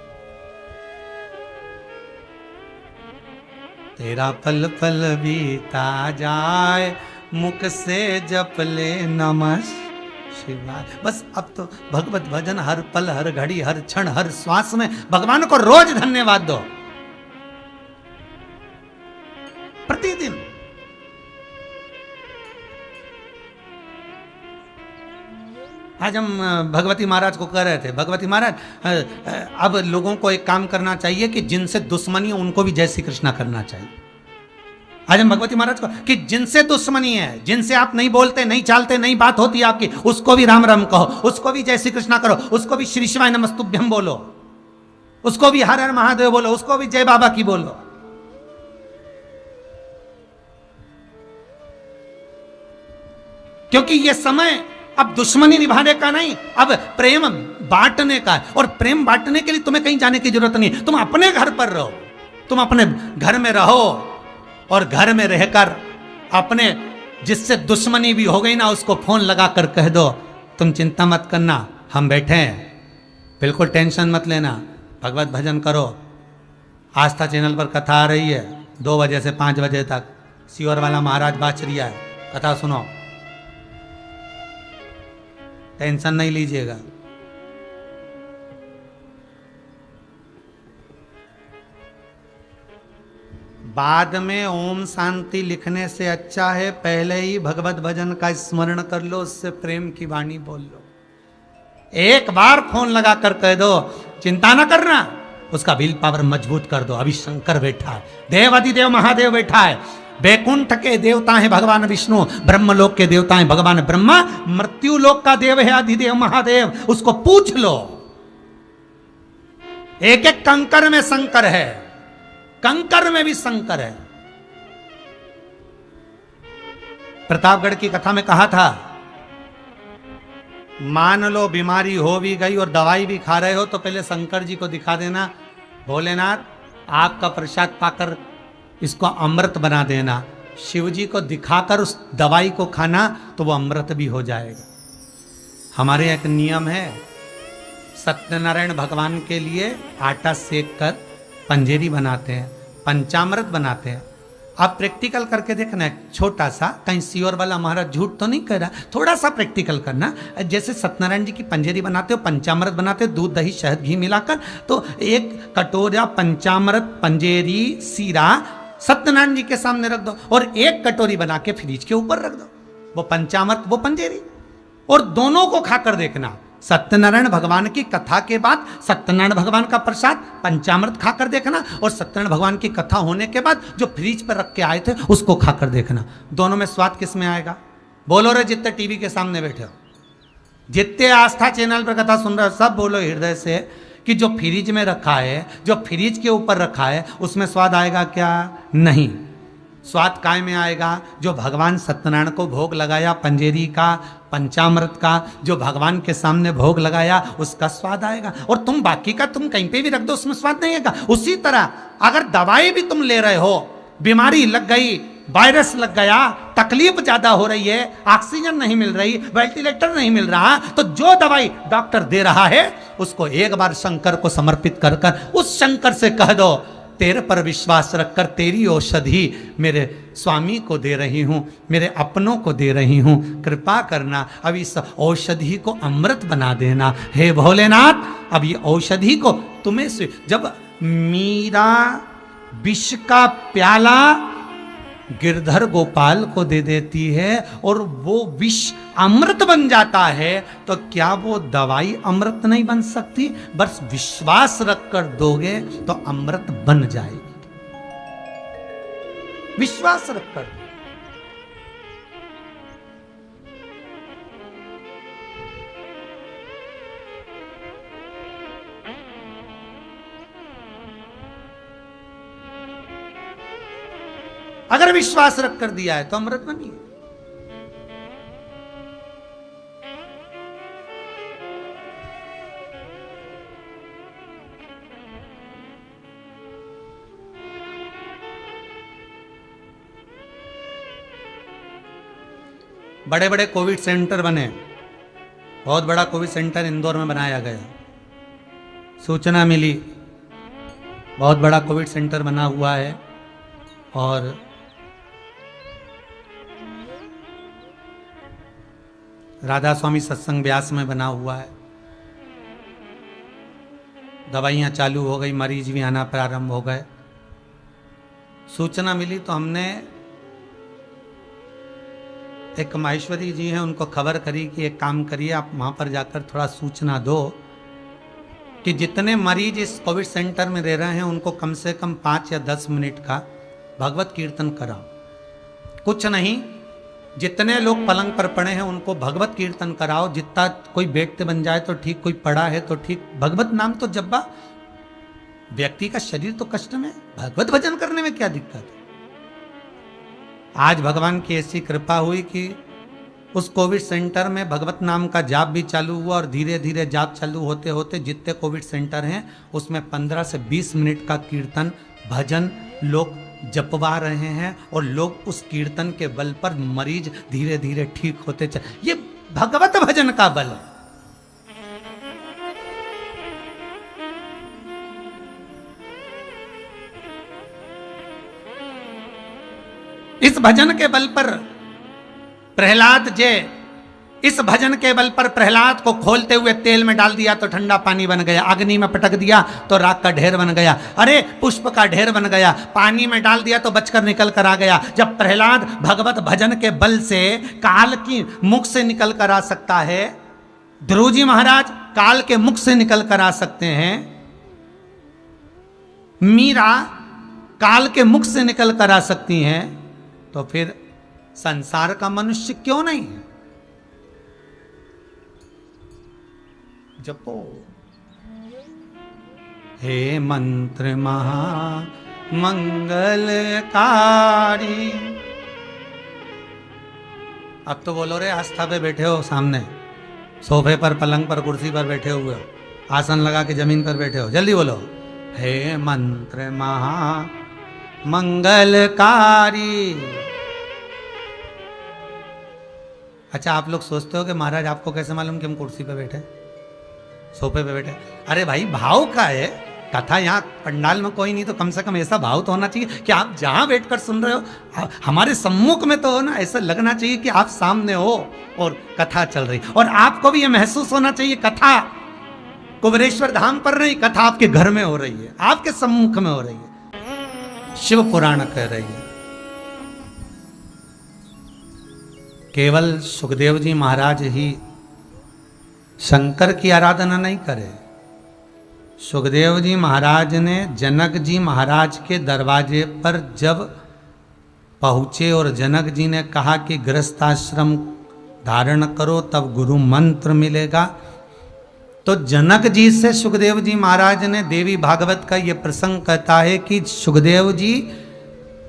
Speaker 1: तेरा पल पल बीता जाए, मुख से जप ले नमः शिवाय। बस अब तो भगवत भजन हर पल हर घड़ी हर क्षण हर श्वास में भगवान को रोज धन्यवाद दो, प्रतिदिन। आज हम भगवती महाराज को कह रहे थे, भगवती महाराज अब लोगों को एक काम करना चाहिए कि जिनसे दुश्मनी है उनको भी जय श्री कृष्णा करना चाहिए। आज हम भगवती महाराज को कि जिनसे दुश्मनी है, जिनसे आप नहीं बोलते नहीं चालते नहीं बात होती आपकी, उसको भी राम राम कहो, उसको भी जय श्री कृष्णा करो, उसको भी श्री शिवाय नमस्तुभ्यम बोलो, उसको भी हर हर महादेव बोलो, उसको भी जय बाबा की बोलो। क्योंकि ये समय अब दुश्मनी निभाने का नहीं, अब प्रेम बांटने का है। और प्रेम बांटने के लिए तुम्हें कहीं जाने की जरूरत नहीं, तुम अपने घर पर रहो, तुम अपने घर में रहो और घर में रहकर अपने जिससे दुश्मनी भी हो गई ना उसको फोन लगा कर कह दो, तुम चिंता मत करना, हम बैठे हैं, बिल्कुल टेंशन मत लेना, भगवत भजन करो। आस्था चैनल पर कथा आ रही है 2 बजे से 5 बजे तक, सीवर वाला महाराज बाचरिया है, कथा सुनो, टेंशन नहीं लीजिएगा। बाद में ओम शांति लिखने से अच्छा है पहले ही भगवत भजन का स्मरण कर लो, उससे प्रेम की वाणी बोल लो। एक बार फोन लगा कर कह दो चिंता ना करना, उसका विल पावर मजबूत कर दो। अभी शंकर बैठा है, देवाधिदेव महादेव बैठा है, बैकुंठ के देवता हैं भगवान विष्णु, ब्रह्मलोक के देवता हैं भगवान ब्रह्मा, मृत्यु लोक का देव है अधिदेव महादेव, उसको पूछ लो। एक एक कंकर में शंकर है, कंकर में भी शंकर है। प्रतापगढ़ की कथा में कहा था, मान लो बीमारी हो भी गई और दवाई भी खा रहे हो तो पहले शंकर जी को दिखा देना, भोलेनाथ आपका प्रसाद पाकर इसको अमृत बना देना। शिव जी को दिखाकर उस दवाई को खाना तो वो अमृत भी हो जाएगा। हमारे एक नियम है, सत्यनारायण भगवान के लिए आटा सेक कर पंजेरी बनाते हैं, पंचामृत बनाते हैं। आप प्रैक्टिकल करके देखना, छोटा सा, कहीं सीवर वाला महाराज झूठ तो नहीं कह रहा, थोड़ा सा प्रैक्टिकल करना। जैसे सत्यनारायण जी की पंजेरी बनाते हो, पंचामृत बनाते हो, दूध दही शहद घी मिलाकर, तो एक कटोरा पंचामृत पंजेरी सीरा सत्यनारायण जी के सामने रख दो और एक कटोरी बना के फ्रिज के ऊपर रख दो, वो पंचामृत वो पंजेरी, और दोनों को खाकर देखना। सत्यनारायण भगवान की कथा के बाद सत्यनारायण भगवान का प्रसाद पंचामृत खाकर देखना, और सत्यनारायण भगवान की कथा होने के बाद जो फ्रिज पर रख के आए थे उसको खाकर देखना। दोनों में स्वाद किस में आएगा? बोलो रे, जितने टीवी के सामने बैठे हो, जितने आस्था चैनल पर कथा सुन रहे हो, सब बोलो हृदय से कि जो फ्रिज में रखा है, जो फ्रिज के ऊपर रखा है, उसमें स्वाद आएगा क्या? नहीं। स्वाद काय में आएगा? जो भगवान सत्यनारायण को भोग लगाया पंजेरी का, पंचामृत का, जो भगवान के सामने भोग लगाया, उसका स्वाद आएगा। और तुम बाकी का तुम कहीं पे भी रख दो, उसमें स्वाद नहीं आएगा। उसी तरह अगर दवाई भी तुम ले रहे हो, बीमारी लग गई, वायरस लग गया, तकलीफ ज्यादा हो रही है, ऑक्सीजन नहीं मिल रही, वेंटिलेटर नहीं मिल रहा, तो जो दवाई डॉक्टर दे रहा है उसको एक बार शंकर को समर्पित कर कर उस शंकर से कह दो, तेरे पर विश्वास रखकर तेरी औषधि मेरे स्वामी को दे रही हूँ, मेरे अपनों को दे रही हूँ, कृपा करना अब इस औषधि को अमृत बना देना। हे भोलेनाथ, अब ये औषधि को तुम्हें से, जब मीरा विष का प्याला गिरधर गोपाल को दे देती है और वो विष अमृत बन जाता है, तो क्या वो दवाई अमृत नहीं बन सकती? बस विश्वास रखकर दोगे तो अमृत बन जाएगी। विश्वास रखकर। अगर विश्वास रख कर दिया है तो अमृत बनिए। बड़े बड़े कोविड सेंटर बने, बहुत बड़ा कोविड सेंटर इंदौर में बनाया गया, सूचना मिली बहुत बड़ा कोविड सेंटर बना हुआ है और राधा स्वामी सत्संग व्यास में बना हुआ है। दवाइयाँ चालू हो गई, मरीज भी आना प्रारंभ हो गए। सूचना मिली तो हमने एक माहेश्वरी जी हैं उनको खबर करी कि एक काम करिए, आप वहाँ पर जाकर थोड़ा सूचना दो कि जितने मरीज इस कोविड सेंटर में रह रहे हैं उनको कम से कम 5 या 10 मिनट का भगवत कीर्तन कराओ। कुछ नहीं, जितने लोग पलंग पर पड़े हैं उनको भगवत कीर्तन कराओ। जितना कोई बेड पे बन जाए तो ठीक, कोई पड़ा है तो ठीक। भगवत नाम तो जब्बा, व्यक्ति का शरीर तो कष्ट में, भगवत भजन करने में क्या दिक्कत है। आज भगवान की ऐसी कृपा हुई कि उस कोविड सेंटर में भगवत नाम का जाप भी चालू हुआ और धीरे धीरे जाप चालू होते होते जितने कोविड सेंटर हैं उसमें 15 से 20 मिनट का कीर्तन भजन लोग जपवा रहे हैं और लोग उस कीर्तन के बल पर मरीज धीरे धीरे ठीक होते चले। ये भगवत भजन का बल है। इस भजन के बल पर प्रहलाद जे, इस भजन के बल पर प्रहलाद को खोलते हुए तेल में डाल दिया तो ठंडा पानी बन गया, अग्नि में पटक दिया तो राख का ढेर बन गया, अरे पुष्प का ढेर बन गया, पानी में डाल दिया तो बचकर निकल कर आ गया। जब प्रहलाद भगवत भजन के बल से काल की मुख से निकल कर आ सकता है, ध्रुव जी महाराज काल के मुख से निकल कर आ सकते हैं, मीरा काल के मुख से निकल कर आ सकती हैं, तो फिर संसार का मनुष्य क्यों नहीं है। जपो हे मंत्र महा मंगलकारी। अब तो बोलो रे, आस्था पे बैठे हो, सामने सोफे पर, पलंग पर, कुर्सी पर बैठे हुए हो, आसन लगा के जमीन पर बैठे हो, जल्दी बोलो हे मंत्र महा मंगलकारी। अच्छा, आप लोग सोचते हो कि महाराज आपको कैसे मालूम कि हम कुर्सी पे बैठे, सोफे पे बैठे। अरे भाई, भाव का है कथा। यहाँ पंडाल में कोई नहीं तो कम से कम ऐसा भाव तो होना चाहिए कि आप जहाँ बैठकर सुन रहे हो हमारे सम्मुख में तो हो ना, ऐसा लगना चाहिए कि आप सामने हो और कथा चल रही, और आपको भी ये महसूस होना चाहिए कथा कुबेरेश्वर धाम पर नहीं, कथा आपके घर में हो रही है, आपके सम्मुख में हो रही है, शिव पुराण कह रही है। केवल सुखदेव जी महाराज ही शंकर की आराधना नहीं करे। सुखदेव जी महाराज ने जनक जी महाराज के दरवाजे पर जब पहुँचे और जनक जी ने कहा कि गृहस्थाश्रम धारण करो तब गुरु मंत्र मिलेगा, तो जनक जी से सुखदेव जी महाराज ने, देवी भागवत का ये प्रसंग कहता है कि सुखदेव जी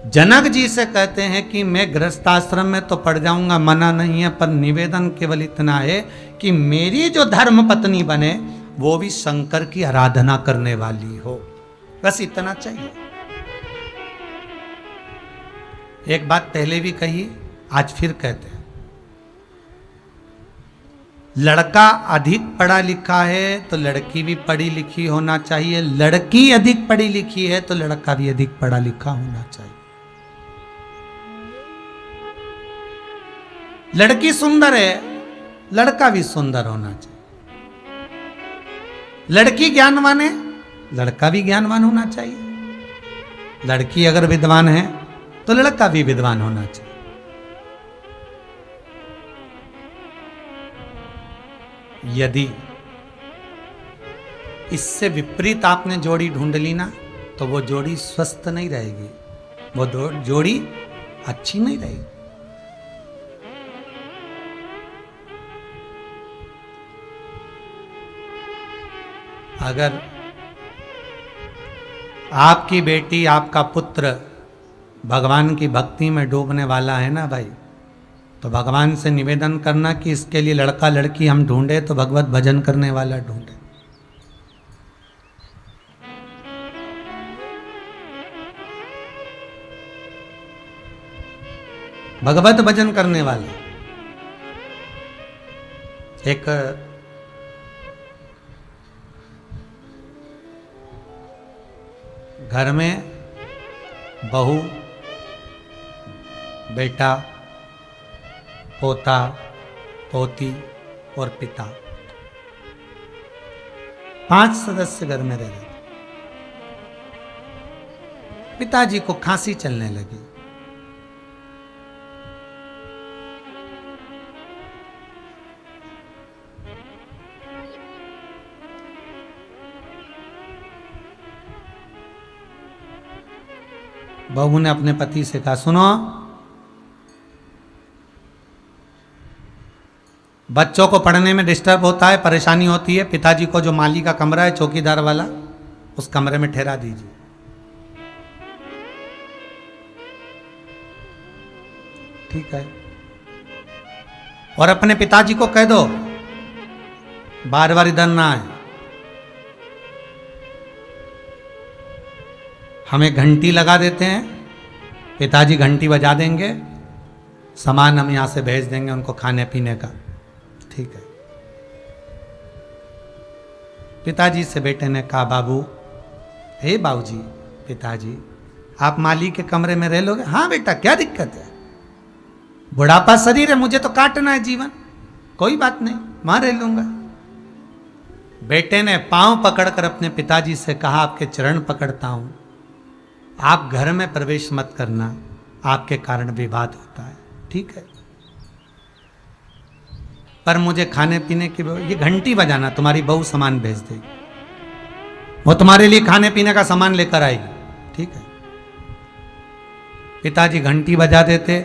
Speaker 1: जनक जी से कहते हैं कि मैं गृहस्थाश्रम में तो पड़ जाऊंगा, मना नहीं है, पर निवेदन केवल इतना है कि मेरी जो धर्म पत्नी बने वो भी शंकर की आराधना करने वाली हो, बस इतना चाहिए। एक बात पहले भी कही, आज फिर कहते हैं, लड़का अधिक पढ़ा लिखा है तो लड़की भी पढ़ी लिखी होना चाहिए, लड़की अधिक पढ़ी लिखी है तो लड़का भी अधिक पढ़ा लिखा होना चाहिए। लड़की सुंदर है, लड़का भी सुंदर होना चाहिए। लड़की ज्ञानवान है, लड़का भी ज्ञानवान होना चाहिए। लड़की अगर विद्वान है तो लड़का भी विद्वान होना चाहिए। यदि इससे विपरीत आपने जोड़ी ढूंढ ली ना तो वो जोड़ी स्वस्थ नहीं रहेगी, वो जोड़ी अच्छी नहीं रही। अगर आपकी बेटी, आपका पुत्र भगवान की भक्ति में डूबने वाला है ना भाई, तो भगवान से निवेदन करना कि इसके लिए लड़का लड़की हम ढूंढे तो भगवत भजन करने वाला ढूंढे। भगवत भजन करने वाले। एक घर में बहू, बेटा, पोता, पोती और पिता, 5 सदस्य घर में रह रहे। पिताजी को खांसी चलने लगी। बहू ने अपने पति से कहा, सुनो, बच्चों को पढ़ने में डिस्टर्ब होता है, परेशानी होती है, पिताजी को जो माली का कमरा है चौकीदार वाला, उस कमरे में ठहरा दीजिए। ठीक है। और अपने पिताजी को कह दो बार बार इधर ना आए। हमें घंटी लगा देते हैं, पिताजी घंटी बजा देंगे, सामान हम यहां से भेज देंगे उनको खाने पीने का। ठीक है। पिताजी से बेटे ने कहा, बाबू, हे बाबूजी, पिताजी, आप माली के कमरे में रह लोगे? हाँ बेटा, क्या दिक्कत है, बुढ़ापा शरीर है, मुझे तो काटना है जीवन, कोई बात नहीं, वहां रह लूंगा। बेटे ने पांव पकड़कर अपने पिताजी से कहा, आपके चरण पकड़ता हूं, आप घर में प्रवेश मत करना, आपके कारण विवाद होता है। ठीक है, पर मुझे खाने पीने की, ये घंटी बजाना, तुम्हारी बहू सामान भेज देगी, वो तुम्हारे लिए खाने पीने का सामान लेकर आएगी। ठीक है। पिताजी घंटी बजा देते,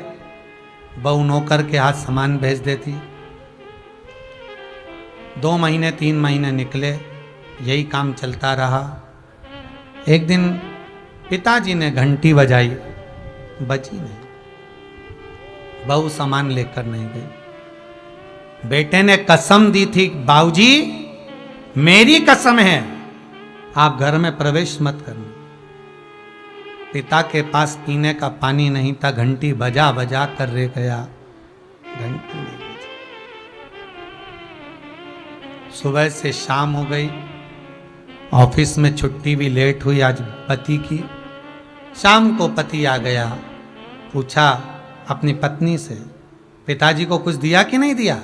Speaker 1: बहू नौकर के हाथ सामान भेज देती। 2 महीने 3 महीने निकले, यही काम चलता रहा। एक दिन पिताजी ने घंटी बजाई, बजी नहीं, बहू सामान लेकर नहीं गई। बेटे ने कसम दी थी, बाबूजी मेरी कसम है, आप घर में प्रवेश मत करना। पिता के पास पीने का पानी नहीं था, घंटी बजा बजा कर रह गया, घंटी नहीं बजी। सुबह से शाम हो गई, ऑफिस में छुट्टी भी लेट हुई आज पति की। शाम को पति आ गया, पूछा अपनी पत्नी से, पिताजी को कुछ दिया कि नहीं दिया?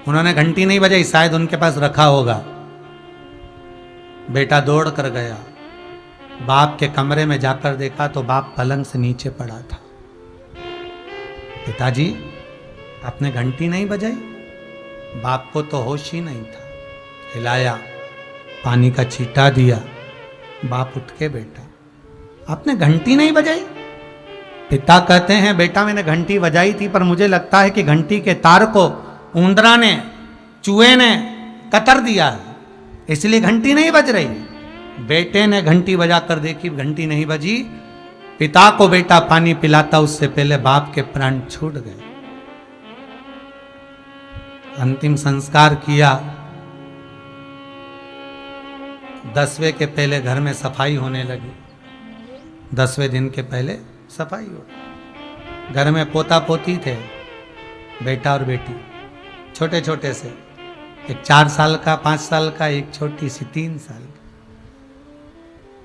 Speaker 1: उन्होंने घंटी नहीं बजाई, शायद उनके पास रखा होगा। बेटा दौड़ कर गया, बाप के कमरे में जाकर देखा तो बाप पलंग से नीचे पड़ा था। पिताजी, आपने घंटी नहीं बजाई? बाप को तो होश ही नहीं था। हिलाया, पानी का छींटा दिया, बाप उठ के बैठा, आपने घंटी नहीं बजाई? पिता कहते हैं, बेटा मैंने घंटी बजाई थी, पर मुझे लगता है कि घंटी के तार को ऊंदरा ने, चूहे ने कतर दिया, इसलिए घंटी नहीं बज रही। बेटे ने घंटी बजा कर देखी, घंटी नहीं बजी। पिता को बेटा पानी पिलाता, उससे पहले बाप के प्राण छूट गए। अंतिम संस्कार किया। 10वें के पहले घर में सफाई होने लगी। 10वें दिन के पहले सफाई हो। घर में पोता पोती थे, बेटा और बेटी, छोटे छोटे से, एक 4 साल का, 5 साल का, एक छोटी सी 3 साल की।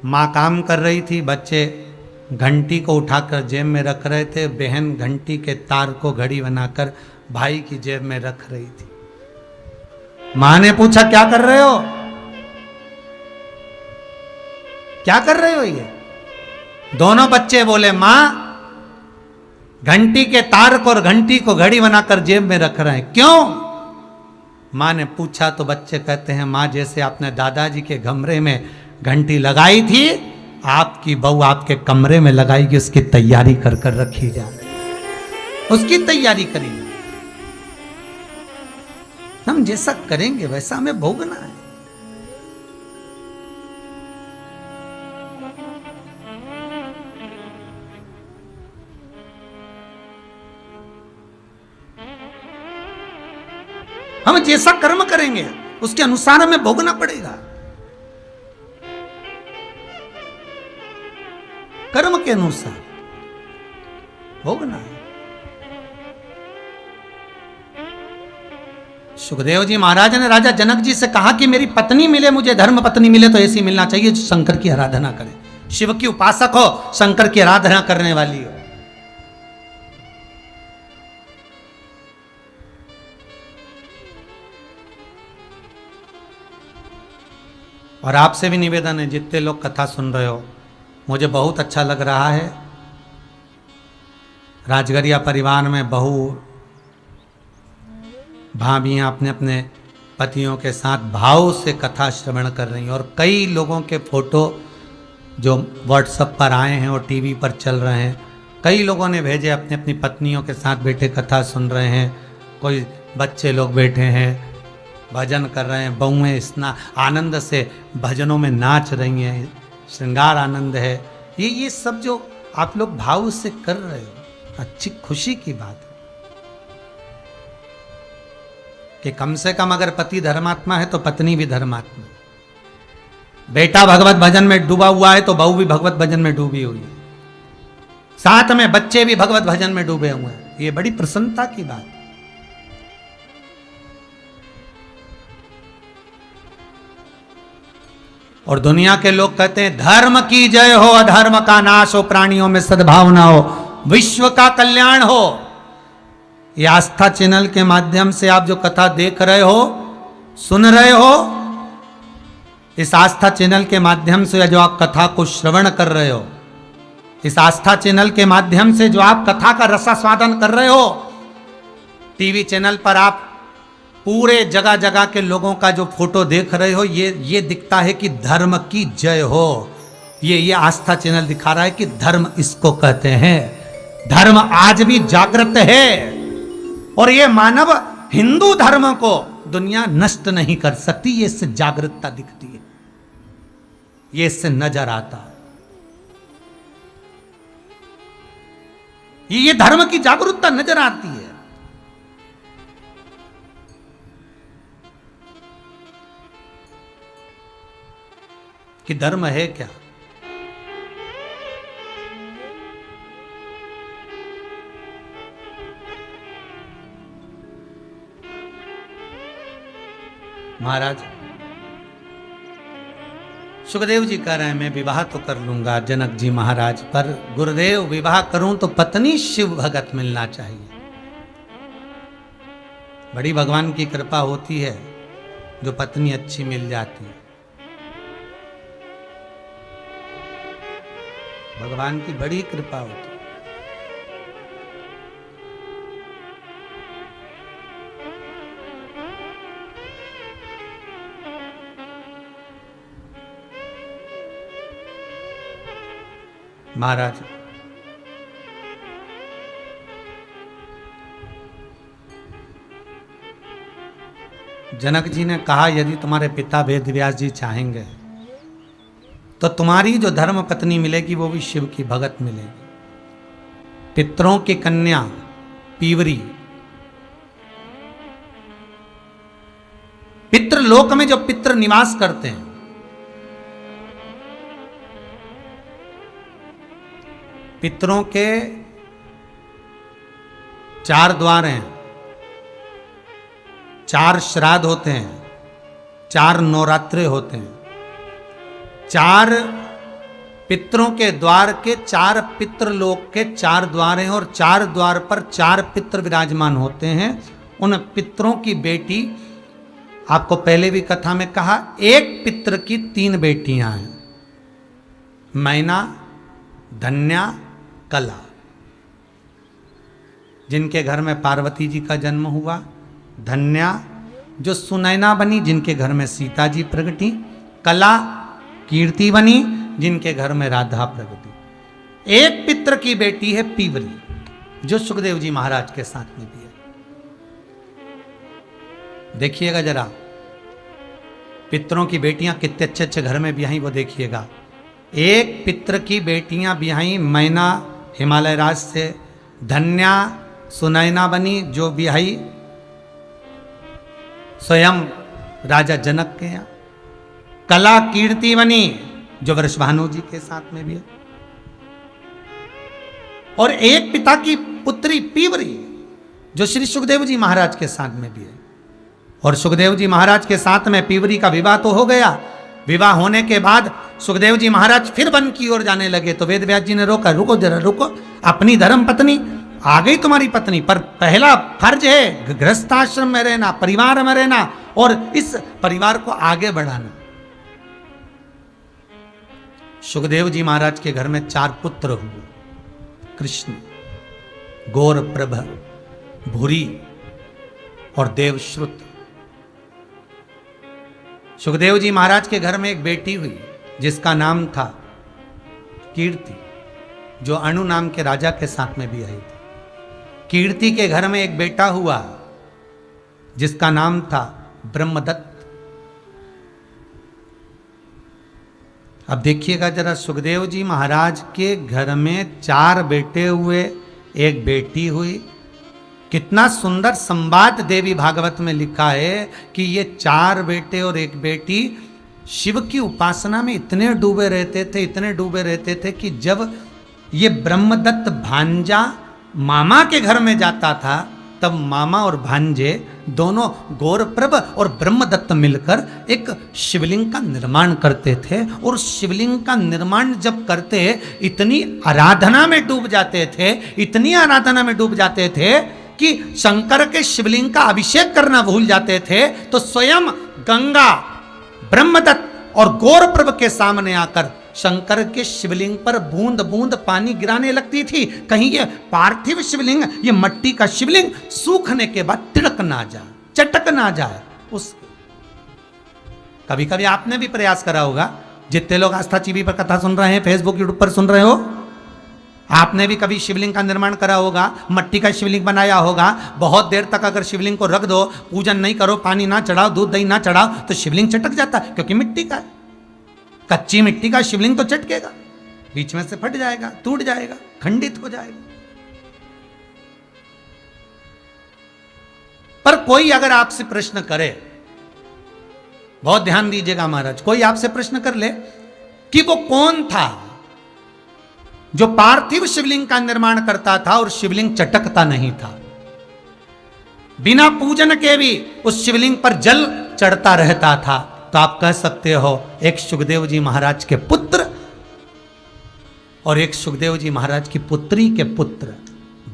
Speaker 1: माँ काम कर रही थी, बच्चे घंटी को उठाकर जेब में रख रहे थे। बहन घंटी के तार को घड़ी बनाकर भाई की जेब में रख रही थी। माँ ने पूछा, क्या कर रहे हो, क्या कर रहे हो ये? दोनों बच्चे बोले, माँ घंटी के तार को और घंटी को घड़ी बनाकर जेब में रख रहे हैं। क्यों? माँ ने पूछा तो बच्चे कहते हैं, माँ जैसे आपने दादाजी के कमरे में घंटी लगाई थी, आपकी बहू आपके कमरे में लगाएगी, उसकी तैयारी कर कर रखी जा रही, उसकी तैयारी करेंगे। हम जैसा करेंगे वैसा हमें भोगना है। हम जैसा कर्म करेंगे उसके अनुसार हमें भोगना पड़ेगा। कर्म के अनुसार भोगना है। सुखदेव जी महाराज ने राजा जनक जी से कहा कि मेरी पत्नी मिले, मुझे धर्म पत्नी मिले तो ऐसी मिलना चाहिए जो शंकर की आराधना करे, शिव की उपासक हो, शंकर की आराधना करने वाली हो। और आपसे भी निवेदन है, जितने लोग कथा सुन रहे हो, मुझे बहुत अच्छा लग रहा है। राजगरिया परिवार में बहू भाभियाँ अपने अपने पतियों के साथ भाव से कथा श्रवण कर रही हैं। और कई लोगों के फोटो जो व्हाट्सएप पर आए हैं और टीवी पर चल रहे हैं, कई लोगों ने भेजे, अपनी अपनी पत्नियों के साथ बैठे कथा सुन रहे हैं। कोई बच्चे लोग बैठे हैं, भजन कर रहे हैं, बहुएं इतना आनंद से भजनों में नाच रही हैं, श्रृंगार आनंद है। ये सब जो आप लोग भाव से कर रहे हो, अच्छी खुशी की बात है कि कम से कम अगर पति धर्मात्मा है तो पत्नी भी धर्मात्मा। बेटा भगवत भजन में डूबा हुआ है तो बहू भी भगवत भजन में डूबी हुई है, साथ में बच्चे भी भगवत भजन में डूबे हुए हैं। ये बड़ी प्रसन्नता की बात है। और दुनिया के लोग कहते हैं धर्म की जय हो, अधर्म का नाश हो, प्राणियों में सद्भावना हो, विश्व का कल्याण हो। ये आस्था चैनल के माध्यम से आप जो कथा देख रहे हो, सुन रहे हो, इस आस्था चैनल के माध्यम से जो आप कथा को श्रवण कर रहे हो, इस आस्था चैनल के माध्यम से जो आप कथा का रसास्वादन कर रहे हो, टीवी चैनल पर आप पूरे जगह जगह के लोगों का जो फोटो देख रहे हो, ये दिखता है कि धर्म की जय हो। ये आस्था चैनल दिखा रहा है कि धर्म इसको कहते हैं। धर्म आज भी जागृत है और ये मानव हिंदू धर्म को दुनिया नष्ट नहीं कर सकती। ये इससे जागृतता दिखती है, ये इससे नजर आता। ये धर्म की जागरूकता नजर आती है। कि धर्म है क्या। महाराज सुखदेव जी कह रहे हैं मैं विवाह तो कर लूंगा जनक जी महाराज, पर गुरुदेव विवाह करूं तो पत्नी शिव भगत मिलना चाहिए। बड़ी भगवान की कृपा होती है जो पत्नी अच्छी मिल जाती है। भगवान की बड़ी कृपा होती है। महाराज जनक जी ने कहा यदि तुम्हारे पिता वेदव्यास जी चाहेंगे तो तुम्हारी जो धर्म पत्नी मिलेगी वो भी शिव की भगत मिलेगी। पितरों की कन्या पीवरी, पितृलोक में जो पितृ निवास करते हैं, पितरों के 4 द्वार हैं, 4 श्राद्ध होते हैं, 4 नवरात्रे होते हैं। 4 पितरों के द्वार के 4 पितृलोक के 4 द्वार हैं और 4 द्वार पर 4 पितृ विराजमान होते हैं। उन पितरों की बेटी, आपको पहले भी कथा में कहा, एक पितृ की 3 बेटियां हैं, मैना, धन्या, कला। जिनके घर में पार्वती जी का जन्म हुआ, धन्या जो सुनैना बनी, जिनके घर में सीता जी प्रगटी, कला कीर्ति बनी, जिनके घर में राधा प्रगति। एक पित्र की बेटी है पीवरी, जो सुखदेव जी महाराज के साथ में भी है। देखिएगा जरा, पितरों की बेटियां कितने अच्छे अच्छे घर में ब्याही, वो देखिएगा। एक पित्र की बेटियां ब्याही, मैना हिमालय राज से, धन्या सुनैना बनी जो ब्याही स्वयं राजा जनक के यहाँ, कला कीर्ति बनी जो वृषभानु जी के साथ में भी है, और एक पिता की पुत्री पीवरी जो श्री सुखदेव जी महाराज के साथ में भी है। और सुखदेव जी महाराज के साथ में पीवरी का विवाह तो हो गया। विवाह होने के बाद सुखदेव जी महाराज फिर वन की ओर जाने लगे तो वेद व्यास जी ने रोका, रुको जरा रुको, अपनी धर्म पत्नी आ गई तुम्हारी पत्नी, पर पहला फर्ज है गृहस्थाश्रम में रहना, परिवार में रहना और इस परिवार को आगे बढ़ाना। सुखदेव जी महाराज के घर में 4 पुत्र हुए, कृष्ण, गौरप्रभ, भूरी और देवश्रुत। सुखदेव जी महाराज के घर में एक बेटी हुई जिसका नाम था कीर्ति, जो अनु नाम के राजा के साथ में भी आई थी। कीर्ति के घर में एक बेटा हुआ जिसका नाम था ब्रह्मदत्त। अब देखिएगा जरा, सुखदेव जी महाराज के घर में 4 बेटे हुए, एक बेटी हुई। कितना सुंदर संवाद देवी भागवत में लिखा है कि ये 4 बेटे और एक बेटी शिव की उपासना में इतने डूबे रहते थे, इतने डूबे रहते थे कि जब ये ब्रह्मदत्त भांजा मामा के घर में जाता था तब मामा और भांजे दोनों गौरप्रभ और ब्रह्मदत्त मिलकर एक शिवलिंग का निर्माण करते थे। और शिवलिंग का निर्माण जब करते इतनी आराधना में डूब जाते थे, इतनी आराधना में डूब जाते थे कि शंकर के शिवलिंग का अभिषेक करना भूल जाते थे। तो स्वयं गंगा ब्रह्मदत्त और गौरप्रभ के सामने आकर शंकर के शिवलिंग पर बूंद बूंद पानी गिराने लगती थी, कहीं ये पार्थिव शिवलिंग, ये मट्टी का शिवलिंग सूखने के बाद तिड़क ना जाए, चटक ना जाए। उस कभी कभी आपने भी प्रयास करा होगा, जितने लोग आस्था टीवी पर कथा सुन रहे हैं, फेसबुक यूट्यूब पर सुन रहे हो, आपने भी कभी शिवलिंग का निर्माण करा होगा, मट्टी का शिवलिंग बनाया होगा। बहुत देर तक अगर शिवलिंग को रख दो, पूजन नहीं करो, पानी ना चढ़ाओ, दूध दही ना चढ़ाओ, तो शिवलिंग चटक जाता है, क्योंकि मिट्टी का है। कच्ची मिट्टी का शिवलिंग तो चटकेगा, बीच में से फट जाएगा, टूट जाएगा, खंडित हो जाएगा। पर कोई अगर आपसे प्रश्न करे, बहुत ध्यान दीजिएगा महाराज, कोई आपसे प्रश्न कर ले कि वो कौन था जो पार्थिव शिवलिंग का निर्माण करता था और शिवलिंग चटकता नहीं था, बिना पूजन के भी उस शिवलिंग पर जल चढ़ता रहता था, तो आप कह सकते हो एक सुखदेव जी महाराज के पुत्र और एक सुखदेव जी महाराज की पुत्री के पुत्र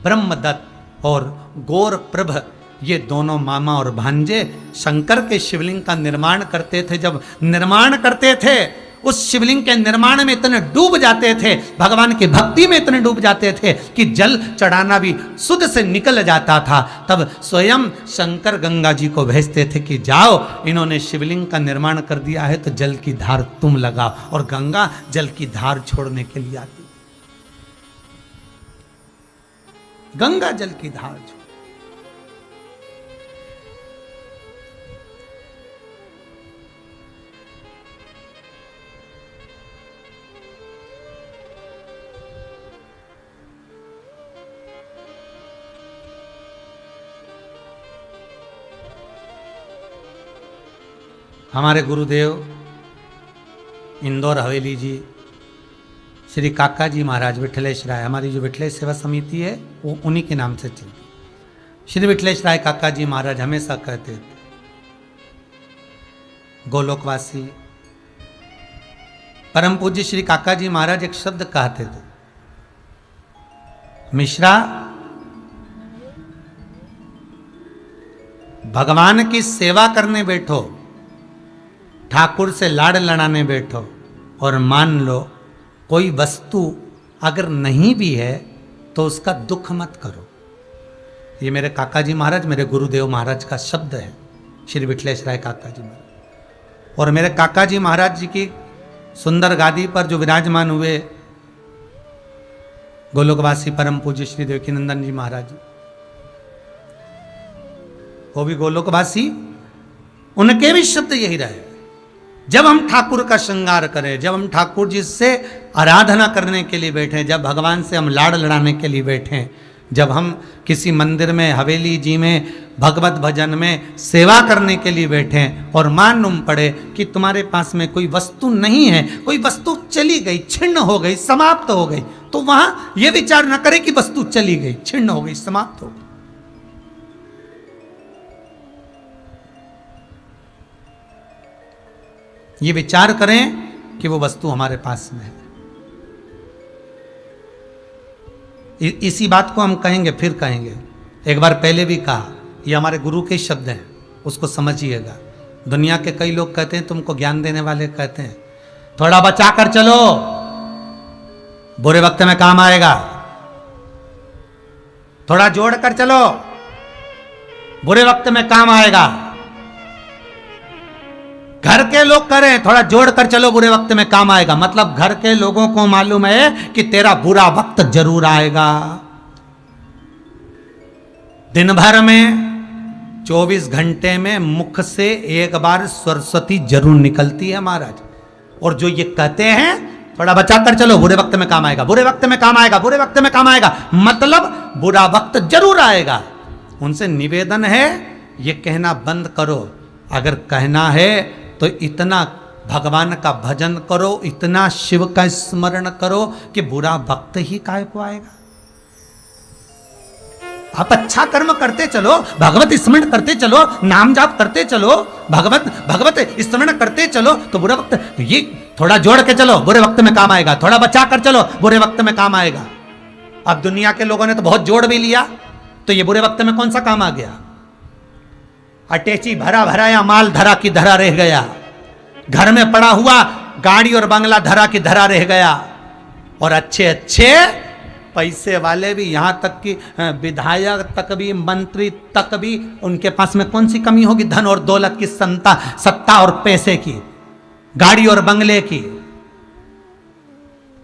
Speaker 1: ब्रह्मदत्त और गौरप्रभ, ये दोनों मामा और भांजे शंकर के शिवलिंग का निर्माण करते थे। जब निर्माण करते थे उस शिवलिंग के निर्माण में इतने डूब जाते थे, भगवान की भक्ति में इतने डूब जाते थे कि जल चढ़ाना भी सुध से निकल जाता था। तब स्वयं शंकर गंगा जी को भेजते थे कि जाओ, इन्होंने शिवलिंग का निर्माण कर दिया है तो जल की धार तुम लगाओ, और गंगा जल की धार छोड़ने के लिए आती, गंगा जल की धार छोड़। हमारे गुरुदेव इंदौर हवेली जी श्री काका जी महाराज विठलेश राय, हमारी जो विठलेश सेवा समिति है वो उन्हीं के नाम से चलती। श्री विठलेश राय काका जी महाराज हमेशा कहते थे, गोलोकवासी परम पूज्य श्री काका जी महाराज एक शब्द कहते थे, मिश्रा भगवान की सेवा करने बैठो, ठाकुर से लाड़ लड़ाने बैठो, और मान लो कोई वस्तु अगर नहीं भी है तो उसका दुख मत करो। ये मेरे काका जी महाराज, मेरे गुरुदेव महाराज का शब्द है, श्री विठलेश राय काका जी महाराज। और मेरे काका जी महाराज जी की सुंदर गादी पर जो विराजमान हुए गोलोकवासी परम पूज्य श्री देवकीनंदन जी महाराज जी, वो भी गोलोकवासी, उनके भी शब्द यही रहे। जब हम ठाकुर का श्रृंगार करें, जब हम ठाकुर जी से आराधना करने के लिए बैठे, जब भगवान से हम लाड़ लड़ाने के लिए बैठे, जब हम किसी मंदिर में, हवेली जी में, भगवत भजन में सेवा करने के लिए बैठे और मालूम पड़े कि तुम्हारे पास में कोई वस्तु नहीं है, कोई वस्तु चली गई, छिन्न हो गई, समाप्त हो गई, तो वहां यह विचार न करें कि वस्तु चली गई, छिन्न हो गई, समाप्त हो गई। ये विचार करें कि वो वस्तु हमारे पास में है। इसी बात को हम कहेंगे, फिर कहेंगे, एक बार पहले भी कहा, ये हमारे गुरु के शब्द हैं, उसको समझिएगा। दुनिया के कई लोग कहते हैं, तुमको ज्ञान देने वाले कहते हैं, थोड़ा बचा कर चलो, बुरे वक्त में काम आएगा, थोड़ा जोड़ कर चलो, बुरे वक्त में काम आएगा। घर के लोग करें, थोड़ा जोड़ कर चलो, बुरे वक्त में काम आएगा, मतलब घर के लोगों को मालूम है कि तेरा बुरा वक्त जरूर आएगा। दिन भर में 24 घंटे में मुख से एक बार सरस्वती जरूर निकलती है महाराज। और जो ये कहते हैं थोड़ा बचा कर चलो, बुरे वक्त में काम आएगा, बुरे वक्त में काम आएगा, बुरे वक्त में काम आएगा, मतलब बुरा वक्त जरूर आएगा। उनसे निवेदन है ये कहना बंद करो। अगर कहना है तो इतना भगवान का भजन करो, इतना शिव का स्मरण करो कि बुरा वक्त ही काय को आएगा। आप अच्छा कर्म करते चलो, भगवत स्मरण करते चलो, नाम जाप करते चलो, भगवत स्मरण करते चलो, तो बुरा वक्त, ये थोड़ा जोड़ के चलो, बुरे वक्त में काम आएगा, थोड़ा बचा कर चलो, बुरे वक्त में काम आएगा। अब दुनिया के लोगों ने तो बहुत जोड़ भी लिया, तो ये बुरे वक्त में कौन सा काम आ गया? अटैची भरा भराया माल धरा की धरा रह गया, घर में पड़ा हुआ गाड़ी और बंगला धरा की धरा रह गया, और अच्छे अच्छे पैसे वाले भी, यहां तक कि विधायक तक भी, मंत्री तक भी, उनके पास में कौन सी कमी होगी? धन और दौलत की, सत्ता और पैसे की, गाड़ी और बंगले की।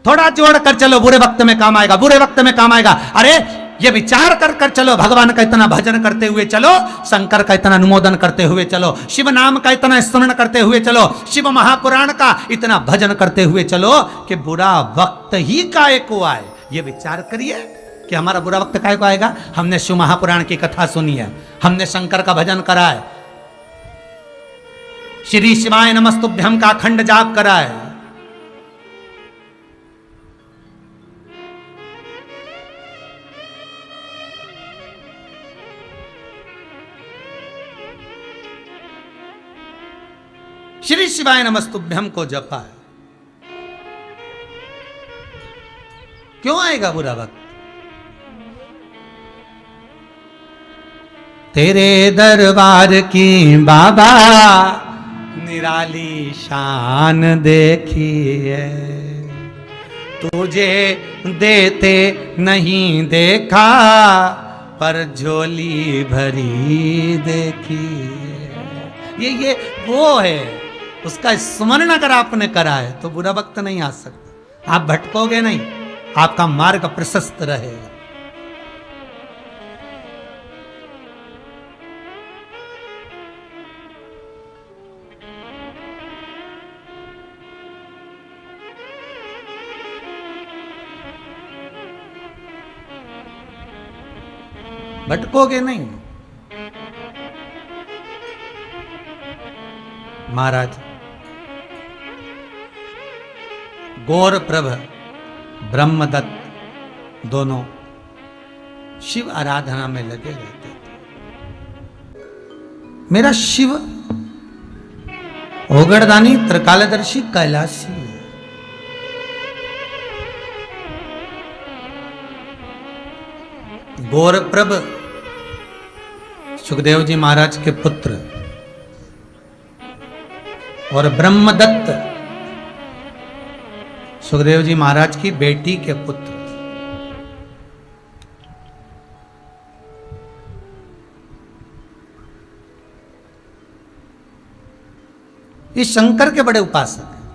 Speaker 1: थोड़ा जोड़ कर चलो, बुरे वक्त में काम आएगा, बुरे वक्त में काम आएगा। अरे ये विचार कर कर चलो, भगवान का इतना भजन करते हुए चलो, शंकर का इतना अनुमोदन करते हुए चलो, शिव नाम का इतना स्मरण करते हुए चलो, शिव महापुराण का इतना भजन करते हुए चलो कि बुरा वक्त ही काय को आए। ये विचार करिए कि हमारा बुरा वक्त काय को आएगा। हमने शिव महापुराण की कथा सुनी है, हमने शंकर का भजन करा है, श्री शिवाय नमस्तुभ्यम का अखंड जाप करा है, श्री शिवाय नमस्तुभ्यम को जपा है। क्यों आएगा बुरा वक्त? तेरे दरबार की बाबा निराली शान देखी है, तुझे देते नहीं देखा पर झोली भरी देखी है। ये वो है, उसका स्मरण अगर आपने करा है तो बुरा वक्त नहीं आ सकता। आप भटकोगे नहीं, आपका मार्ग प्रशस्त रहेगा। भटकोगे नहीं। महाराज गौरप्रभ, ब्रह्मदत्त दोनों शिव आराधना में लगे रहते थे। मेरा शिव ओगड़दानी त्रिकालदर्शी कैलाशी है। गौरप्रभ सुखदेव जी महाराज के पुत्र और ब्रह्मदत्त सुखदेव जी महाराज की बेटी के पुत्र। ये शंकर के बड़े उपासक हैं।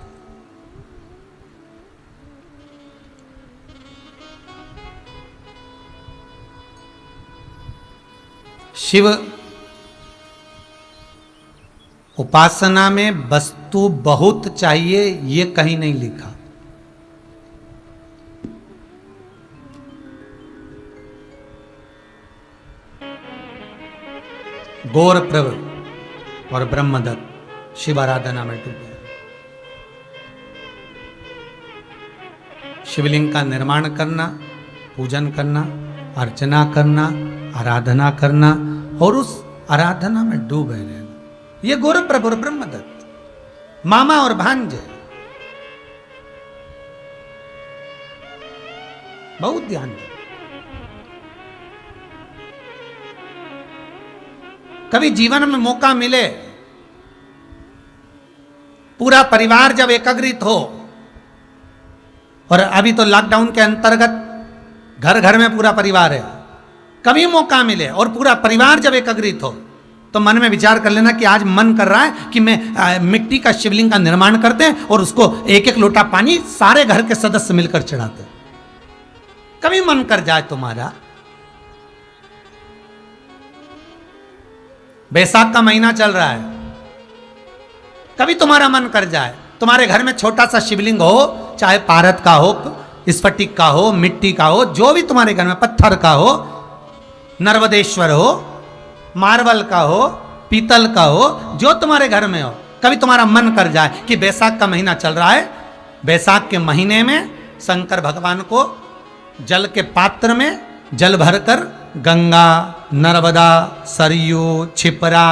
Speaker 1: शिव उपासना में वस्तु बहुत चाहिए ये कहीं नहीं लिखा। गौर प्रभ और ब्रह्मदत्त शिव आराधना में डूबे। शिवलिंग का निर्माण करना, पूजन करना, अर्चना करना, आराधना करना और उस आराधना में डूबे रहना, ये गौर प्रभु और ब्रह्मदत्त मामा और भांजे। बहुत ध्यान दे। कभी जीवन में मौका मिले, पूरा परिवार जब एकत्रित हो, और अभी तो लॉकडाउन के अंतर्गत घर घर में पूरा परिवार है, कभी मौका मिले और पूरा परिवार जब एकत्रित हो तो मन में विचार कर लेना कि आज मन कर रहा है कि मैं मिट्टी का शिवलिंग का निर्माण करते हैं और उसको एक एक लोटा पानी सारे घर के सदस्य मिलकर चढ़ाते हैं। कभी मन कर जाए तुम्हारा, बैसाख का महीना चल रहा है, कभी तुम्हारा मन कर जाए, तुम्हारे घर में छोटा सा शिवलिंग हो, चाहे पारद का हो, स्फटिक का हो, मिट्टी का हो, जो भी तुम्हारे घर में, पत्थर का हो, नर्मदेश्वर हो, मार्बल का हो, पीतल का हो, जो तुम्हारे घर में हो, कभी तुम्हारा मन कर जाए कि बैसाख का महीना चल रहा है, बैसाख के महीने में शंकर भगवान को जल के पात्र में जल भरकर गंगा, नर्मदा, सरयू, छिपरा,